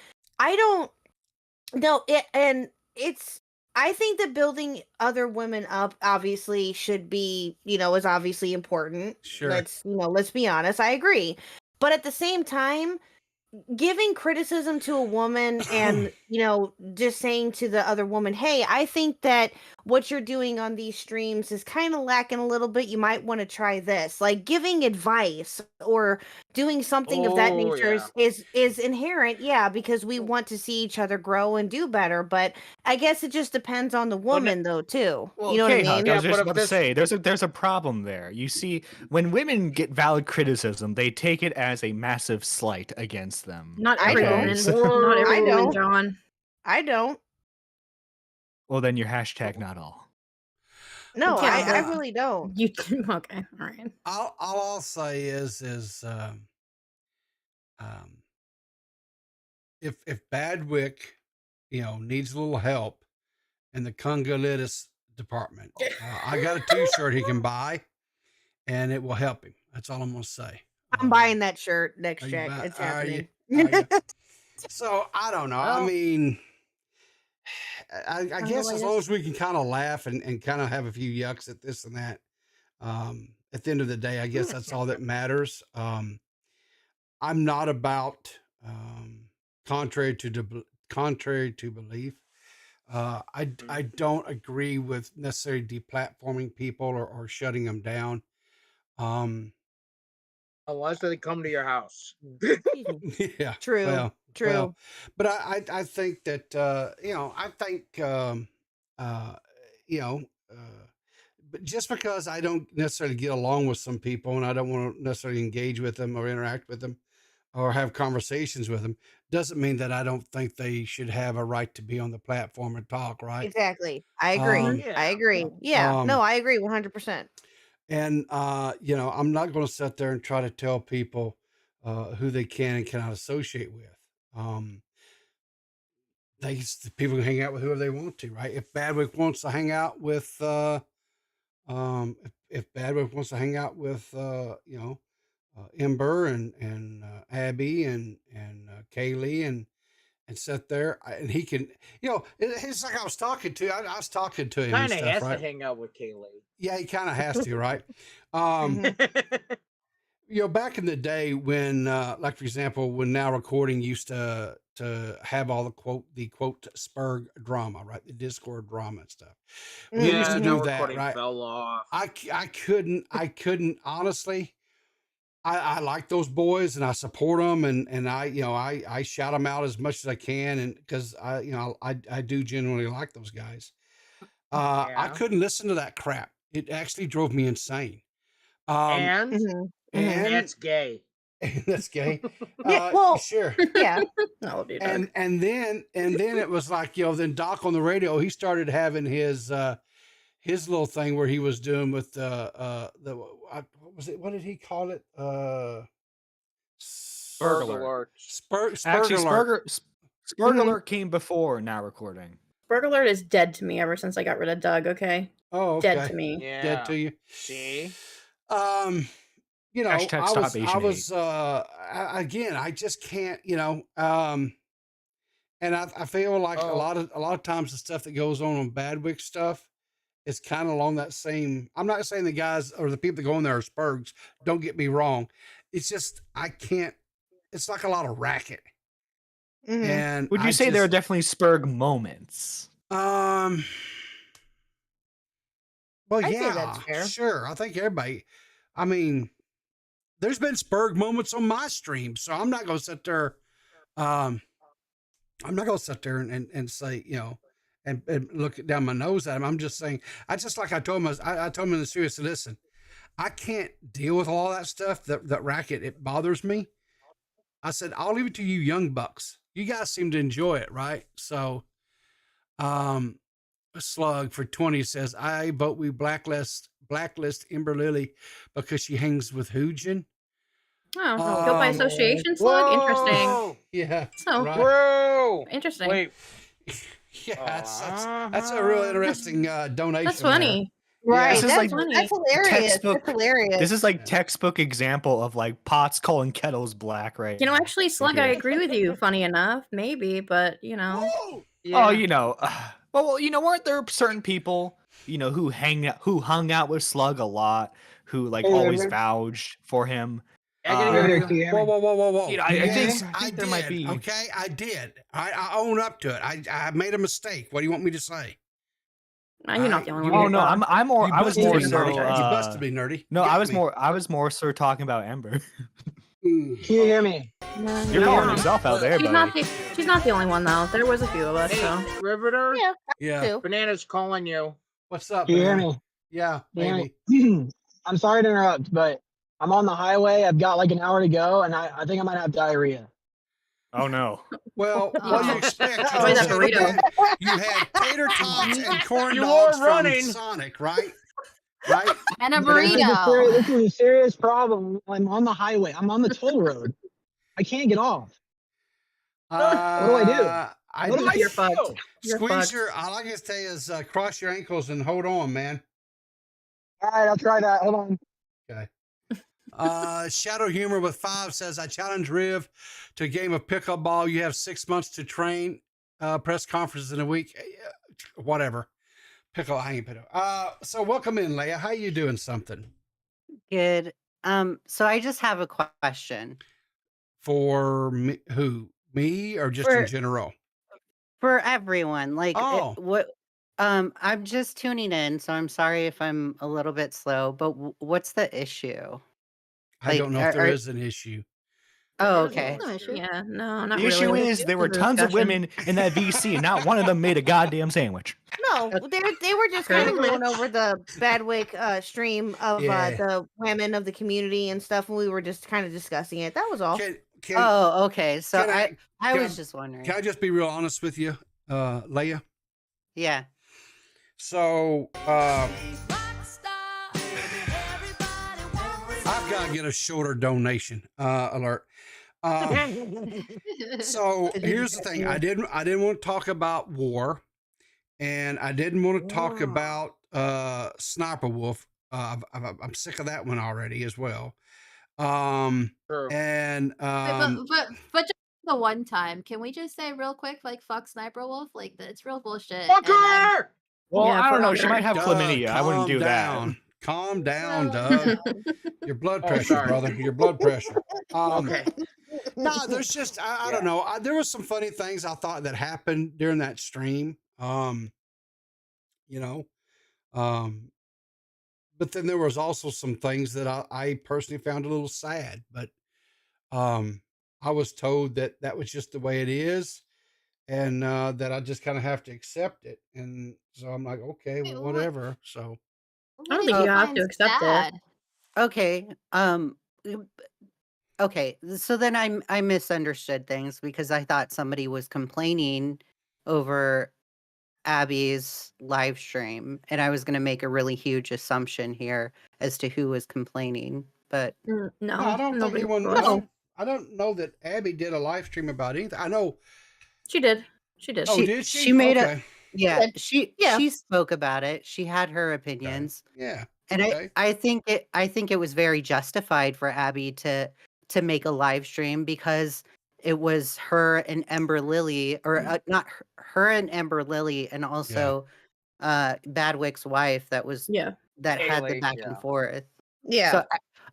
I don't know it, and it's. I think that building other women up obviously should be, is obviously important. Sure. Let's be honest. I agree, but at the same time, giving criticism to a woman and just saying to the other woman, hey, I think that what you're doing on these streams is kind of lacking a little bit, you might want to try this, like giving advice or doing something of that Oh, nature yeah. is inherent, because we want to see each other grow and do better. But I guess it just depends on the woman though too. Well, You know what I K-Huck, mean? I was Yeah, just but about if to this- say there's a problem there. You see, when women get valid criticism, they take it as a massive slight against them. Not I every don't. woman. So- Not every I woman, don't. John. I don't. Well, then your hashtag not all. No, Yeah, I but- really don't. You okay? All right. All I'll say is if Badwick, needs a little help in the Congolitis department, I got a T-shirt he can buy, and it will help him. That's all I'm gonna say. I'm buying that shirt next Are you check. buy- It's are happening. you- are you- So I don't know. I Well- mean, I guess as long as we can kind of laugh and kind of have a few yucks at this and that, at the end of the day, I guess that's all that matters. I'm not about contrary to belief. I don't agree with necessarily deplatforming people or shutting them down. Unless they come to your house. Yeah. True. Well, True. well, but I think that but just because I don't necessarily get along with some people and I don't want to necessarily engage with them or interact with them or have conversations with them doesn't mean that I don't think they should have a right to be on the platform and talk, right? Exactly. I agree. Yeah. I agree. Yeah. Um, No, I agree 100%. And I'm not going to sit there and try to tell people who they can and cannot associate with. People can hang out with whoever they want to, right? If Badwick wants to hang out with, if Badwick wants to hang out with, Ember and Abby and Kaylee and sit there, and he can, it's like I was talking to him and Kind of stuff, has right? to hang out with Kaylee. Yeah, he kind of has to, right? Back in the day when, like for example, when Now Recording used to have all the quote Spurg drama, right? The Discord drama and stuff. We used to no do that, recording right? fell off. I couldn't honestly. I like those boys and I support them and I shout them out as much as I can and because I do genuinely like those guys. I Yeah. couldn't listen to that crap. It actually drove me insane. And and that's gay. that's gay. Yeah, well, Sure. Yeah. No, dude. And then it was like, then Doc on the radio, he started having his little thing where he was doing with what was it, what did he call it? Burglar. Spurg Actually, alert. Spurg alert came before now recording. Spurg alert is dead to me ever since I got rid of Doug. Okay, Oh, okay. dead to me. Yeah. Dead to you. See? You know, Hashtag stop I Asian was again, I just can't, you know, and I feel like a lot of times the stuff that goes on Badwick stuff is kind of along that same. I'm not saying the guys or the people that go in there are Spurgs. Don't get me wrong. It's just I can't. It's like a lot of racket. And would you say there are definitely Spurg moments? Well, I'd say yeah, that's fair. sure. I think everybody. I mean, there's been Spurg moments on my stream, so I'm not going to sit there. I'm not going to sit there and say, you know, and look down my nose at him. I'm just saying. I just like I told him. I told him in the studio, I said, listen, I can't deal with all that stuff. That racket, it bothers me. I said, I'll leave it to you, young bucks. You guys seem to enjoy it, right? So, Slug for 20 says, I vote we blacklist Ember Lily because she hangs with Hoojin. Oh, guilt by association, Slug. Interesting. Yeah. So, right. Bro. Interesting. Wait. Yeah, that's a real interesting donation. That's funny. Right. This is That's, like that's hilarious. textbook. That's hilarious. This is like textbook example of like pots calling kettles black, right? You know, now. actually, Slug, I agree with you. Funny enough, maybe, but you know. Oh, you know, well, you know, weren't there certain people, you know, who hung out with Slug a lot, who like always vouched for him? Whoa. You know, Yes, I think there might be. Okay, I did. I own up to it. I made a mistake. What do you want me to say? You're not the only one. Oh no, I'm more. I was more so. You busted me, nerdy. No, I was more so talking about Ember. Can you hear me? You're calling yourself out there, buddy. She's not the only one though. There was a few of us. Hey, So. Riveter. Yeah. Banana's calling you. What's up? Can you hear man? me? Yeah, baby. I'm sorry to interrupt, but I'm on the highway. I've got like an hour to go, and I think I might have diarrhea. Oh no. Well, what do you expect? Enjoy that burrito. You had tater tots and corn You dogs are running. from Sonic, right? Right? And a This burrito. is a serious problem. I'm on the highway. I'm on the toll road. I can't get off. What do I do? What do I You're do? fucked. You're Squeeze fucked. your. All I can say is cross your ankles and hold on, man. All right, I'll try that. Hold on. Okay. Shadow Humor with 5 says, I challenge Riv to a game of pickleball. You have 6 months to train. Press conferences in a week. Whatever. I ain't pickle. So welcome in, Leia. How you doing? Something Good. So I just have a question for me? Who? Me or just in general? for everyone. Like, Oh. what? I'm just tuning in, so I'm sorry if I'm a little bit slow. But what's the issue? I don't know if there is an issue. Oh, okay. Yeah, no, not The really. issue is there were tons of women in that VC, and not one of them made a goddamn sandwich. No, they were just kind of going over the Badwick stream of the women of the community and stuff, and we were just kind of discussing it. That was all. Oh, okay. So I can was just wondering. Can I just be real honest with you, Leia? Yeah. So I've got to get a shorter donation alert. So here's the thing: I didn't want to talk about war, and I didn't want to talk about Sniper Wolf. I'm sick of that one already as well. And but just the one time, can we just say real quick, like fuck Sniper Wolf? Like it's real bullshit. Fuck her! Well, Yeah, I don't know. fuck She her. might have chlamydia. I wouldn't do that. Calm down, Doug. Your blood pressure, sorry. brother. Your blood pressure. Okay. No, there's just I don't know. There was some funny things I thought that happened during that stream. But then there was also some things that I personally found a little sad. But I was told that was just the way it is, and that I just kind of have to accept it. And so I'm like, okay, well, whatever. So I don't think you have to accept it. Okay. Okay. So then I misunderstood things because I thought somebody was complaining over Abby's live stream, and I was going to make a really huge assumption here as to who was complaining, but No, No, I don't think nobody. anyone. No, I don't know that Abby did a live stream about anything. I know. she did. She did. Oh, she did she she? made a Okay. yeah, did. she Yeah. she spoke about it. She had her Okay. opinions. Yeah. And Okay. I think it was very justified for Abby to make a live stream because it was her and Ember Lily, or not her and Ember Lily, and Yeah. also Badwick's wife that had the Kaylee, back yeah. and forth. Yeah. So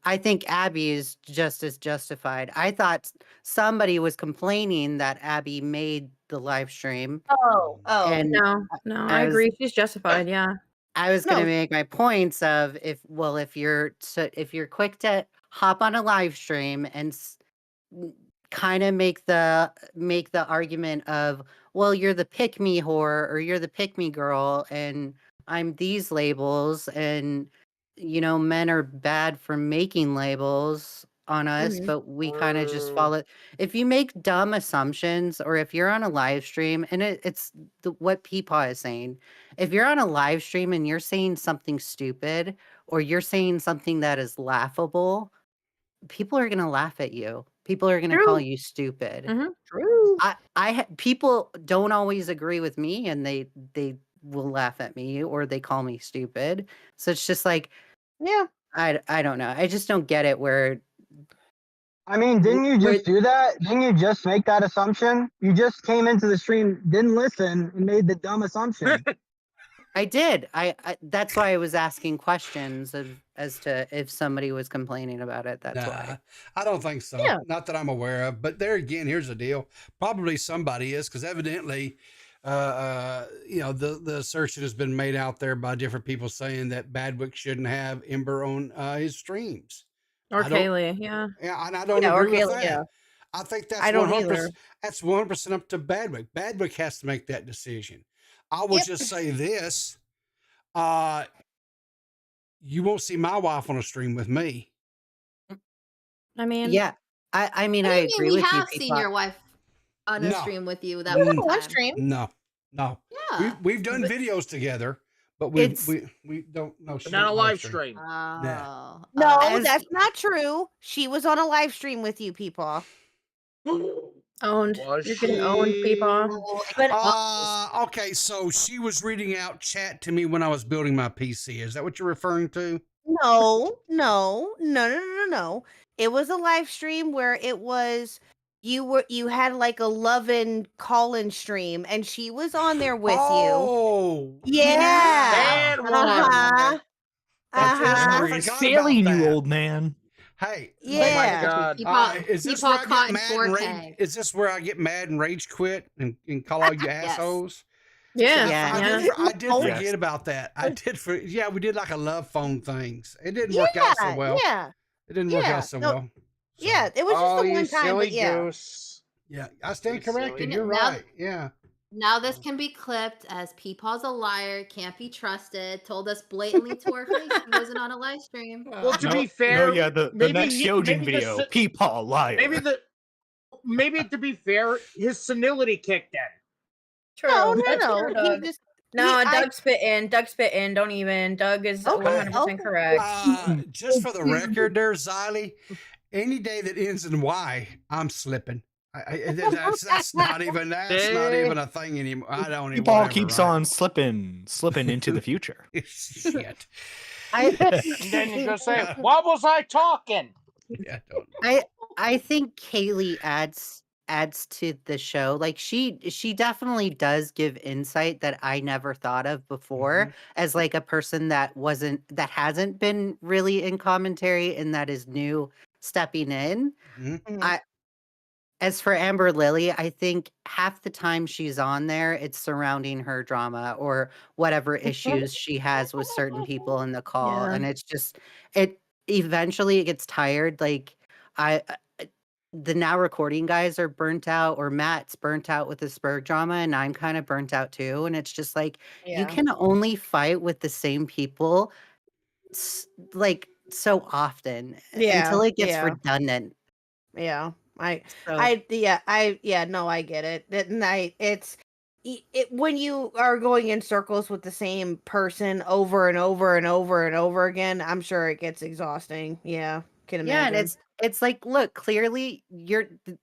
I think Abby is just as justified. I thought somebody was complaining that Abby made the live stream, Oh. and No, I was agree. She's justified. Yeah. I was going No. to make my points of if you're quick to hop on a live stream and kind of make the argument of, well, you're the pick me whore or you're the pick me girl and I'm these labels, and men are bad for making labels on us, Mhm. but we kind of just follow. If you make dumb assumptions, or if you're on a live stream, and it's what Peepaw is saying, if you're on a live stream and you're saying something stupid or you're saying something that is laughable, people are going to laugh at you. People are going to call True. you stupid. Mhm. True. People don't always agree with me, and they will laugh at me or they call me stupid. So it's just like, Yeah. I don't know. I just don't get it where I mean, didn't you where just do that? Didn't you just make that assumption? You just came into the stream, didn't listen, and made the dumb assumption. I did. I that's why I was asking questions as to if somebody was complaining about it. That's why. I don't think so. Yeah. Not that I'm aware of. But there again, here's the deal. Probably somebody is, because evidently, the assertion has been made out there by different people saying that Badwick shouldn't have Ember on his streams. Or I don't- Kaylee. Yeah. Yeah, and I don't Yeah, or agree with Kaylee, that. yeah. I think that's I don't 100%. either. That's 100% up to Badwick. Badwick has to make that decision. I will Yep. just say this: you won't see my wife on a stream with me. I mean, Yeah. I mean, What I do you agree mean we with you, have seen Peacock. your wife on a No. stream with you that Mm. one Live time? stream. No. Yeah. We've done But- videos together, but It's- we don't know. But not a live stream. Oh. No, As- that's not true. She was on a live stream with you, people. owned. Was You're getting owned, she? people. But Okay, so she was reading out chat to me when I was building my PC. Is that what you're referring to? no. It was a live stream where it was you had like a lovin' call-in stream, and she was on there with you. Oh, Yeah. Bad one. Uh-huh. That's Uh-huh. I forgot Failing about you, that. old man. Hey, Yeah. Oh my god. is this People where I caught get in mad and rage? 4K. Is this where I get mad and rage quit and call all you Yes. assholes? Yeah. Yeah. I did Oh. forget about that. I did we did like a love phone things. It didn't work out so well. Yeah. It didn't work Yeah. out so No. well. So, Yeah. It was just Oh, the you one time, silly but yeah. goose. yeah, I stand You silly corrected. You're Now- right. Yeah. Now this can be clipped as Peepaw's a liar, can't be trusted, told us blatantly to our face he wasn't on a live stream. Well, to No, be fair, no, yeah, the maybe next he- Yojin maybe the video, si- Peepaw liar. maybe to be fair, his senility kicked in. True. No. That's true, He Doug. just No, he- I- Doug spit in. Doug spit in. Don't even. Doug is Okay, 100% okay. correct. Just for the record, there, Xylee, any day that ends in Y, I'm slipping. That's not even a thing anymore. I don't even. Peepaw whatever, keeps right? on slipping into the future. Shit. I And then you go say, "What was I talking?" Yeah, don't. I think Kaylee adds to the show. Like she definitely does give insight that I never thought of before, as like a person that hasn't been really in commentary and that is new stepping in. Mhm. As for Amber Lily, I think half the time she's on there, it's surrounding her drama or whatever issues she has with certain people in the call. Yeah. And it's just, eventually it gets tired. Like the now recording guys are burnt out, or Matt's burnt out with the Spurg drama, and I'm kind of burnt out too. And it's just like, you can only fight with the same people like so often until it gets redundant. Yeah. So- I get it. And when you are going in circles with the same person over and over and over and over again, I'm sure it gets exhausting. Yeah, can Yeah, imagine. and it's like, look, clearly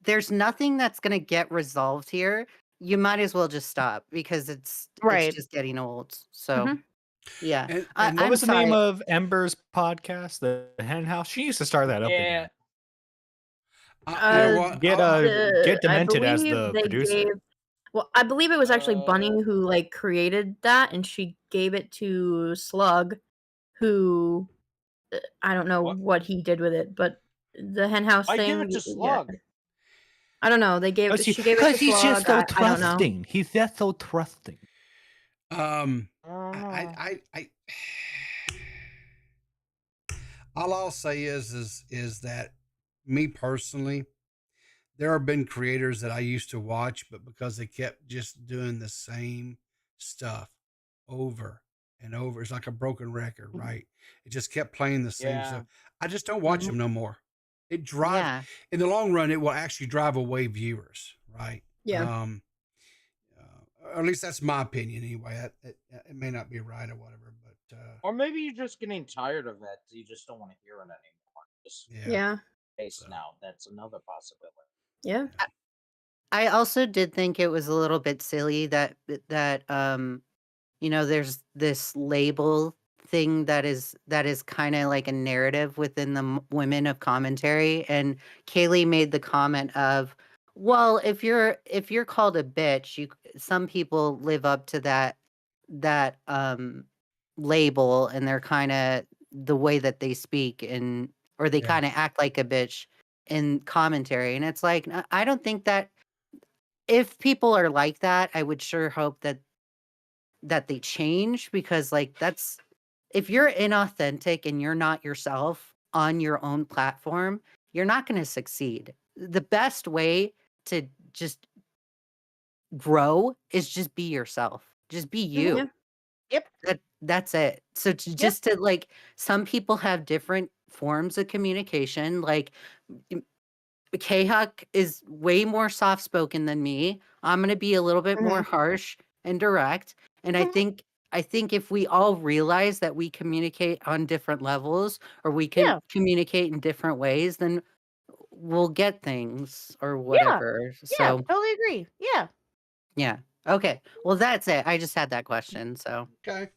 there's nothing that's gonna get resolved here. You might as well just stop because it's Right. just getting old. So yeah. And, What I'm was the name sorry. of Ember's podcast, The Hen House? She used to start that up again. you know what? Get I Demented as believe the they producer. gave. Well, I believe it was actually Bunny who like created that, and she gave it to Slug, who I don't know what he did with it, but the hen house I thing. give it to Slug. Yeah. I don't know. She gave it to Because Slug. he's just so I don't know. trusting. He's just so trusting. All I'll say is that me personally, there have been creators that I used to watch, but because they kept just doing the same stuff over and over, it's like a broken record, right? It just kept playing the same stuff. I just don't watch them no more. It drives in the long run. It will actually drive away viewers, right? Yeah. Or at least that's my opinion anyway. It may not be right or whatever, but or maybe you're just getting tired of it. You just don't want to hear it anymore. Just Yeah. face now. That's another possibility. Yeah. I also did think it was a little bit silly that you know, there's this label thing that is kind of like a narrative within the women of commentary, and Kaylee made the comment of, well, if you're called a bitch, some people live up to that label, and they're kind of the way that they speak, and or they kind of act like a bitch in commentary. And it's like, I don't think that if people are like that, I would sure hope that they change, because like that's, if you're inauthentic and you're not yourself on your own platform, you're not going to succeed. The best way to just grow is just be yourself. Just be you. Yeah. Yep. That's it. So just to like, some people have different forms of communication. Like K-Huck is way more soft spoken than me. I'm going to be a little bit more harsh and direct. And I think if we all realize that we communicate on different levels, or we can communicate in different ways, then we'll get things or whatever. So totally agree. Yeah. yeah. Okay. Well, that's it. I just had that question. So okay.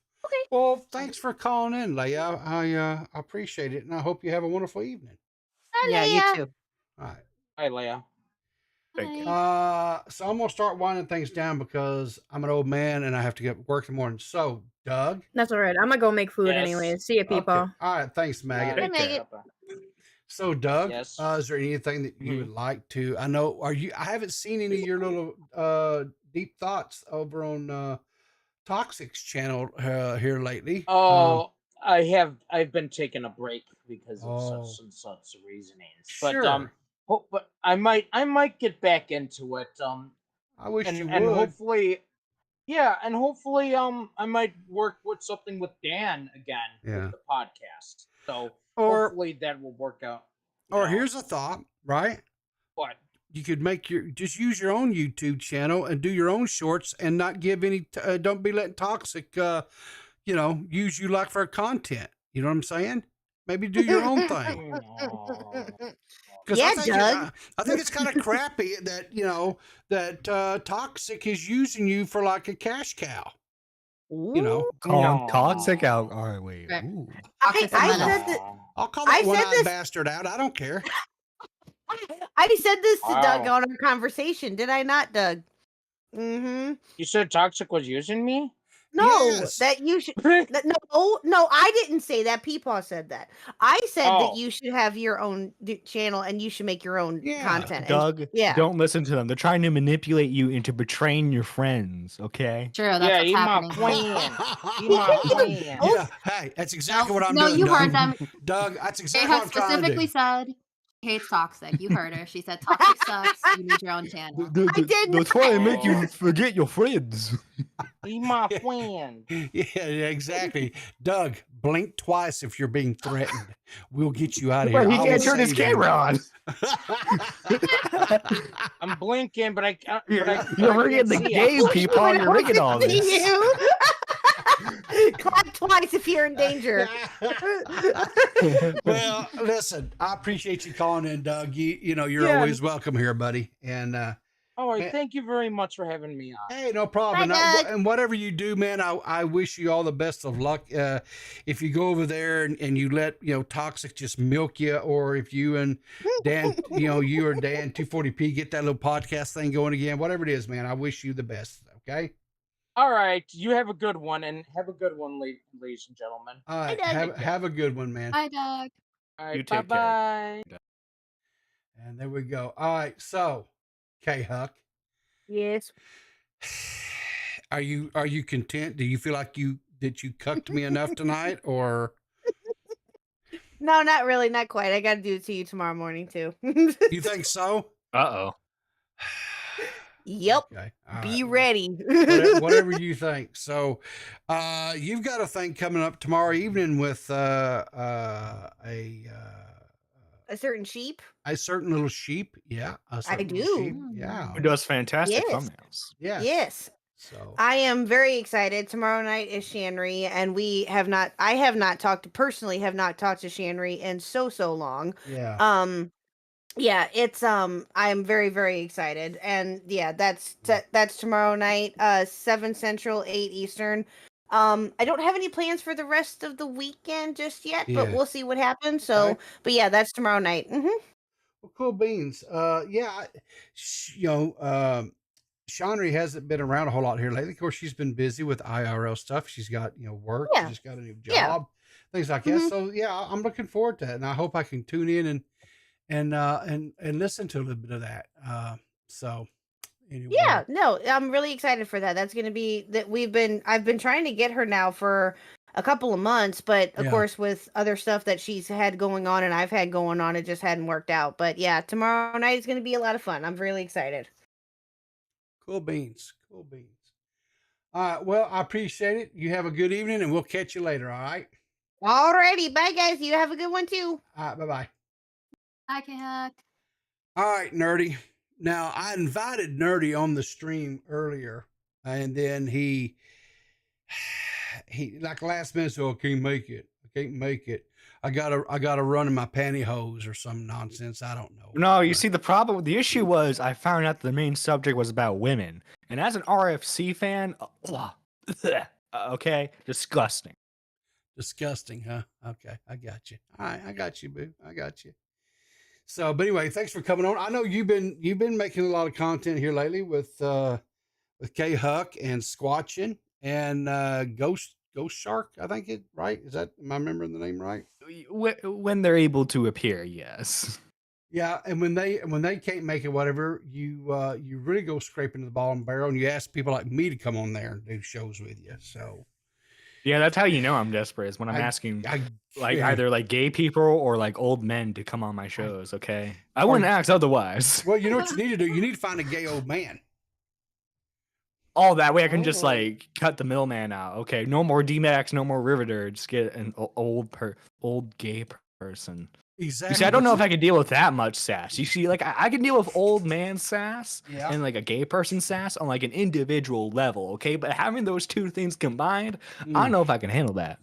Well, thanks for calling in, Leia. I appreciate it, and I hope you have a wonderful evening. yeah, you too. All right. Hi, Leia. So I'm gonna start winding things down because I'm an old man and I have to get work in the morning. So, Doug. That's all right. I'm gonna go make food anyways. See ya, people. Okay. All right. Thanks, Maggot. Hey, Maggot. So, Doug, is there anything that you would like to? I know. I haven't seen any of your little deep thoughts over on Toxic's channel here lately. I've been taking a break because of such and such reasonings. But but I might get back into it. I wish you would. And hopefully, I might work with something with Dan again with the podcast. So hopefully that will work out. Or here's a thought, right? What? You could just use your own YouTube channel and do your own shorts and not give any, don't be letting Toxic, use you like for content. You know what I'm saying? Maybe do your own thing. Doug. I think it's kind of crappy that, that Toxic is using you for like a cash cow. Call him Toxic out. All right, wait. Ooh. I'll call that one-eyed bastard out. I don't care. I said this to Doug on our conversation. Did I not, Doug? Mm-hmm. You said Toxic was using me? No, that you should. No, I didn't say that. Peepaw said that. I said that you should have your own channel and you should make your own content. Doug, don't listen to them. They're trying to manipulate you into betraying your friends, okay? True, that's what's happening. Yeah, hey, that's exactly what I'm doing. No, you Doug. heard them. Doug, that's exactly what I'm trying to do. Specifically said hates Toxic. You heard her. She said Toxic sucks. You need your own channel. They're trying to make you forget your friends. Be my friend. Yeah, exactly. Doug, blink twice if you're being threatened. We'll get you out of here. Well, he I can't will turn his save you. camera on. I'm blinking, but I can't. You're but I ringing can't the see gay it. people. You're ringing all To this. you. Clap twice if you're in danger. Well, listen, I appreciate you calling in, Doug. You're Yeah. always welcome here, buddy. And All right, man, thank you very much for having me on. hey, no problem. Bye, And Doug. and whatever you do, man, I wish you all the best of luck. If you go over there and you let Toxic just milk you, or if you and Dan, you or Dan 240p get that little podcast thing going again, whatever it is, man, I wish you the best. Okay. All right, you have a good one, and have a good one, ladies and gentlemen. All right. Doug. Have a good one, man. Hi, Doug. All You right, take bye care. bye. And there we go. All right. So, K-Huck, Yes. are you content? Do you feel like you cucked me enough tonight, or No, not really. Not quite. I got to do it to you tomorrow morning, too. you think so? Uh-oh. Yep. Okay. All Be right. ready. Whatever you think. So, you've got a thing coming up tomorrow evening with A certain sheep. a certain little sheep. Yeah, a certain little do. sheep. Yeah. Who does fantastic Yes. thumbnails. Yes. Yes. So, I am very excited. Tomorrow night is Shanry, and I have not talked to Shanry in so long. yeah. Yeah, it's I am very, very excited. And yeah, that's tomorrow night, 7 Central, 8 Eastern. I don't have any plans for the rest of the weekend just yet, but Yeah. we'll see what happens. So, Okay. but yeah, that's tomorrow night. Well, cool beans. Yeah. Shanri hasn't been around a whole lot here lately. Of course, she's been busy with IRL stuff. She's got, work. Yeah. She just got a new Yeah. job, things like that. Mhm. So yeah, I'm looking forward to it. And I hope I can tune in and listen to a little bit of that. So anyway. Yeah, no, I'm really excited for that. That's going to be that I've been trying to get her now for a couple of months, but of Yeah. course with other stuff that she's had going on and I've had going on, it just hadn't worked out. But yeah, tomorrow night is going to be a lot of fun. I'm really excited. Cool beans. Cool beans. All right. Well, I appreciate it. You have a good evening and we'll catch you later. All right. Alrighty, bye guys. You have a good one too. All right. Bye-bye. Hi, K-Huck. All right, Nerdy. Now, I invited Nerdy on the stream earlier, and then he like last minute said, "I can't make it. I can't make it. I gotta run in my pantyhose or some nonsense. I don't know." No, you see, the issue was I found out the main subject was about women. And as an RFC fan, okay, disgusting. Disgusting, huh? Okay, I got you. All right, I got you, boo. I got you. So, but anyway, thanks for coming on. I know you've been making a lot of content here lately with K Huck and Squatching and Ghost Shark. I think right. Am I remembering the name right? When they're able to appear, yes. Yeah, and when they can't make it, whatever, you really go scraping the bottom barrel, and you ask people like me to come on there and do shows with you. So. Yeah, that's how you know I'm desperate, is when I'm asking either like gay people or like old men to come on my shows, okay? I wouldn't ask otherwise. Well, you know what you need to do? You need to find a gay old man. Oh, that way I can just like cut the middleman out. Okay, no more DMax, no more Riveter. Just get an old gay person. Exactly. You see, I don't know if I can deal with that much sass. You see, like I can deal with old man sass and like a gay person sass on like an individual level, okay? But having those two things combined, I don't know if I can handle that.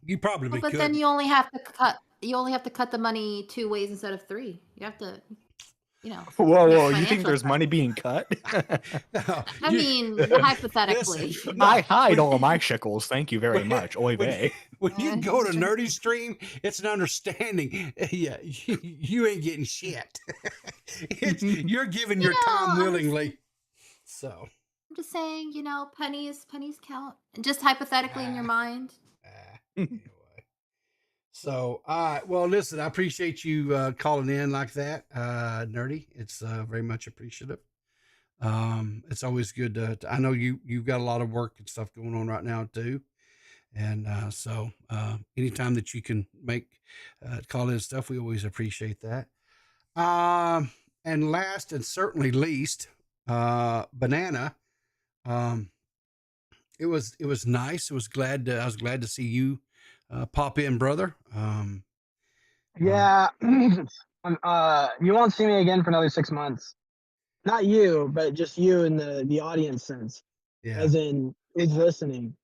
You probably But could. then you only have to cut the money 2 ways instead of 3. You have to, Whoa! You think there's money being cut? I mean, hypothetically. Listen, I hide all of my shekels. Thank you very much. Oy vey. When you go to Nerdy Stream, it's an understanding. Yeah, you ain't getting shit. You're giving your time willingly. So I'm just saying, pennies count. Just hypothetically in your mind. anyway. So, all right. Well, listen, I appreciate you calling in like that, Nerdy. It's very much appreciative. It's always good to I know you've got a lot of work and stuff going on right now too. And so anytime that you can make call in stuff, we always appreciate that. And last and certainly least, Banana. it was nice. I was glad to see you pop in, brother. Yeah. You won't see me again for another 6 months. Not you, but just you in the audience sense. Yeah. As in, who's listening.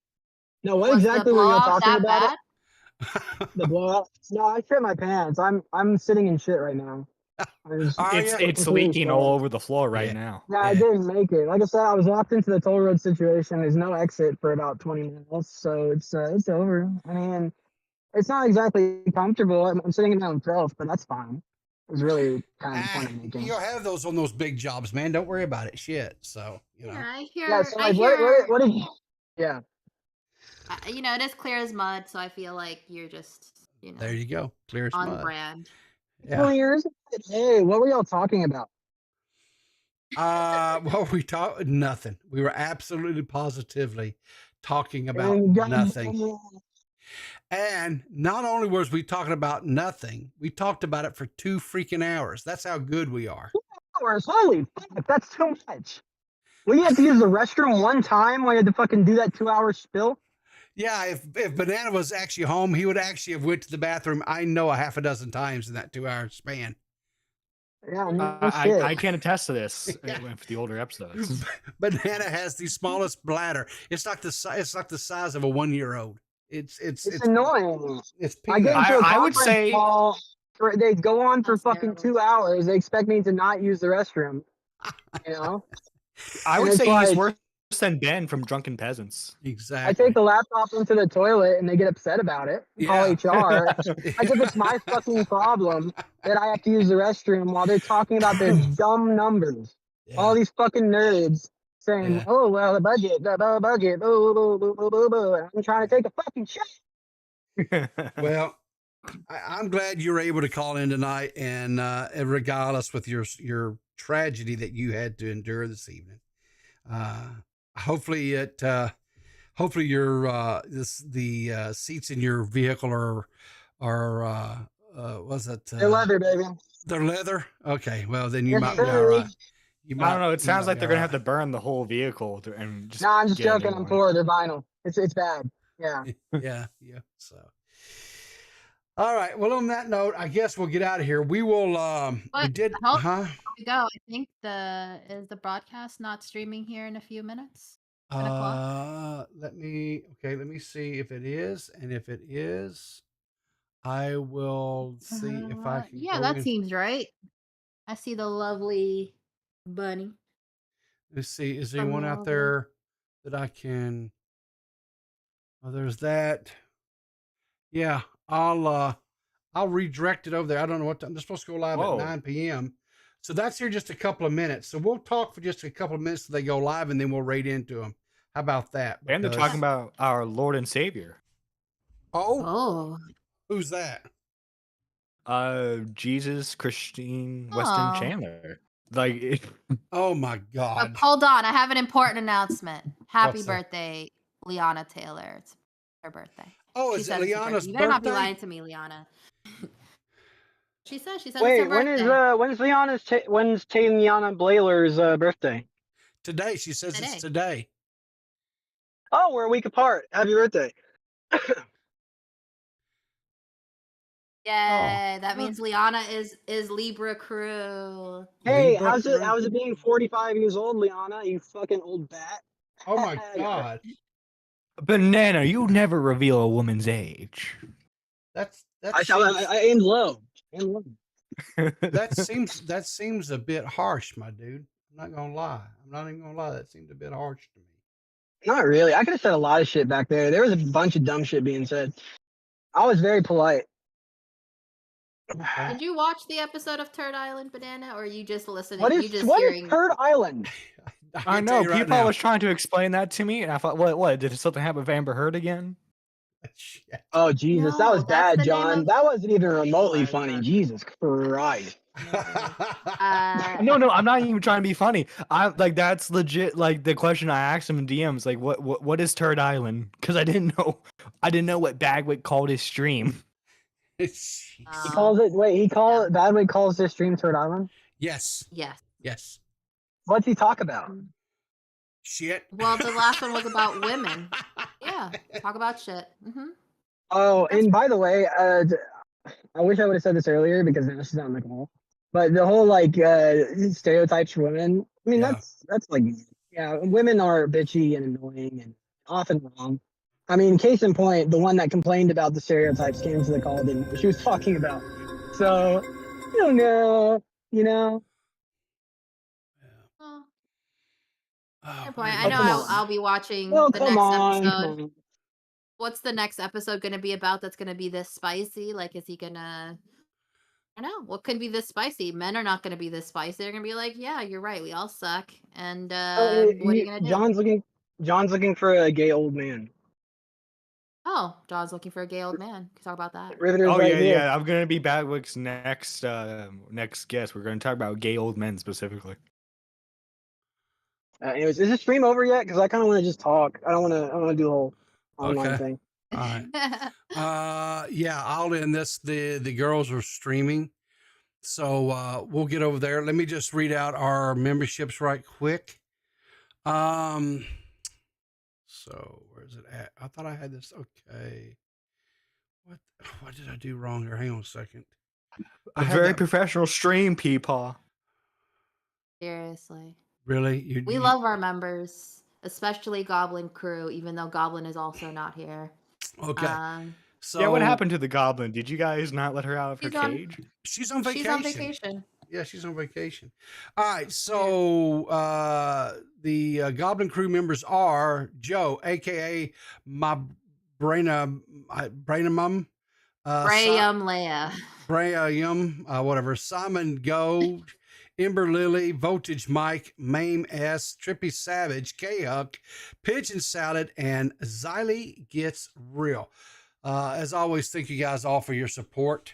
No, what Was the exactly were blow y'all up talking that about? bad? The blow up? No, I shit my pants. I'm sitting in shit right now. It's leaking all over the floor right now. Yeah, I didn't make it. Like I said, I was locked into the toll road situation. There's no exit for about 20 minutes, so it's over. I mean, it's not exactly comfortable. I'm sitting in my own filth, but that's fine. It was really kind of the point I'm making. You'll have those on those big jobs, man. Don't worry about it. Shit. So you know. Yeah, I hear. Yeah. So I like, hear. what did you? Yeah. You know, it is clear as mud, so I feel like you're just, you know, There you go. Clear as on mud. brand. Yeah. Clear as mud. Hey, what were y'all talking about? Well, we talked nothing. We were absolutely positively talking about nothing. And not only was we talking about nothing, we talked about it for 2 freaking hours. That's how good we are. 2 hours? Holy fuck, that's too much. Well, you have to use the restroom one time when you had to fucking do that 2-hour spill? Yeah, if Banana was actually home, he would actually have went to the bathroom, I know, a half a dozen times in that 2-hour span. Yeah, no I can attest to this with the older episodes. Banana has the smallest bladder. It's like the size of a 1-year-old. It's annoying. It's I get into a I would conference say call, they go on for fucking 2 hours. They expect me to not use the restroom. You know? I would And say it's he's like- worse than Ben from Drunken Peasants. Exactly. I take the laptop into the toilet and they get upset about it. Call HR. As if it's my fucking problem that I have to use the restroom while they're talking about their dumb numbers. All these fucking nerds saying, "Oh well, the budget, the budget." I'm trying to take a fucking shit. Well, I'm glad you were able to call in tonight and regale us with your tragedy that you had to endure this evening. Hopefully your the seats in your vehicle are was it They're leather, baby. They're leather. Okay, well then you Yes, might be sir. all right. I don't know. It sounds like they're gonna have to burn the whole vehicle and just. Nah, I'm just get a new joking. I'm one. poor. They're vinyl. It's bad. Yeah. Yeah. So. All right. Well, on that note, I guess we'll get out of here. We will. We did. Before we go, I think is the broadcast not streaming here in a few minutes. 10 o'clock. Let me see if it is, and if it is, I will see if I can. Yeah, go that in. seems right. I see the lovely bunny. Let's see. Is From anyone the out lovely- there that I can? Oh, there's that. Yeah, I'll redirect it over there. I don't know what time. They're supposed to go live Whoa. at 9 p.m. So that's here just a couple of minutes. So we'll talk for just a couple of minutes till they go live, and then we'll raid into them. How about that? And they're Because- talking about our Lord and Savior. Oh. Who's that? Jesus, Christine, Weston Aw. Chandler. Like, Oh my God. Hold on, I have an important announcement. Happy What's that? birthday, Liana Taylor. It's her birthday. Oh, She is it said it's her Liana's birthday. You better not be birthday? lying to me, Liana. She said it's Wait, her birthday. when's Tayliana Blayler's birthday? Today. She says it's today. Oh, we're a week apart. Happy birthday. Yay, that means Liana is Libra crew. Hey, Libra how's crew. it being 45 years old, Liana? You fucking old bat. Oh my God. Banana, you never reveal a woman's age. I aimed low. That seems a bit harsh, my dude. I'm not gonna lie. I'm not even gonna lie. That seemed a bit harsh to me. Not really. I could have said a lot of shit back there. There was a bunch of dumb shit being said. I was very polite. Did you watch the episode of Turd Island, Banana, or are you just listening? What you is just what hearing... is Turd Island? I know. People was trying to explain that to me, and I thought, what? Did something happen with Amber Heard again? Oh Jesus, that No, was that's bad, the name John. of- That wasn't even remotely funny. Jesus Christ. No, I'm not even trying to be funny. I like that's legit. Like the question I asked him in DMs, like, what is Turd Island? Because I didn't know what Bagwick called his stream. He calls it. Wait, Badway calls this stream Turd Island. Yes. Yes. Yes. What's he talk about? Shit. Well, the last one was about women. Yeah, talk about shit. Oh, and by the way, I wish I would have said this earlier because now she's not on the call. But the whole like stereotypes for women, I mean, Yeah. that's like, yeah, women are bitchy and annoying and often wrong. I mean, case in point, the one that complained about the stereotypes came to the call, didn't know what she was talking about. So, I don't know, you know. Well, Oh, fair point. I Oh, know come I'll, on. I'll be watching Oh, the come next on, come episode. on. What's the next episode going to be about that's going to be this spicy? Like, is he going to. I don't know. What could be this spicy? Men are not going to be this spicy. They're going to be like, yeah, you're right. We all suck. And Oh, what are you going to do? John's looking for a gay old man. Oh, John's looking for a gay old man. Can talk about that. Riveter's Oh right yeah, here. yeah. I'm gonna be Badwick's next guest. We're gonna talk about gay old men specifically. Anyways, is the stream over yet? Because I kind of want to just talk. I don't want to do the whole online Okay. thing. All right. Yeah, I'll end this. The girls are streaming. So we'll get over there. Let me just read out our memberships right quick. So where's it at? I thought I had this. Okay. What did I do wrong here? Hang on a second. A very professional stream, Peepaw. Seriously. Really? We love our members, especially Goblin Crew, even though Goblin is also not here. Okay. So yeah, what happened to the goblin? Did you guys not let her out of her She's on- cage? She's on vacation. She's on vacation. Yeah, she's on vacation. All right. So the Goblin Crew members are Joe, aka my Brainamum, Graham Leia. Brayum, whatever. Simon Gold, Ember Lily, Voltage Mike, Mame S, Trippy Savage, K Huck, Pigeon Salad, and Xylee Gets Real. As always, thank you guys all for your support.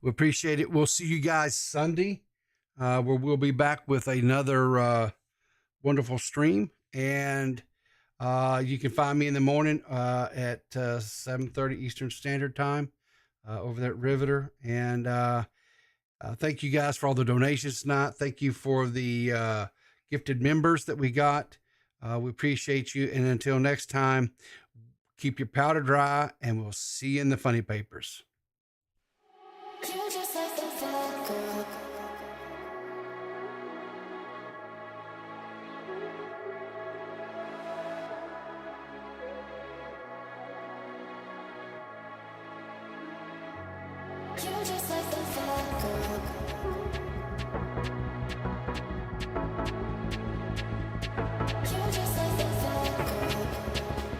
We appreciate it. We'll see you guys Sunday, where we'll be back with another wonderful stream. And you can find me in the morning at 7:30 Eastern Standard Time over there at Riveter. And thank you guys for all the donations tonight. Thank you for the gifted members that we got. We appreciate you. And until next time, keep your powder dry, and we'll see you in the funny papers. You just like the fat girl.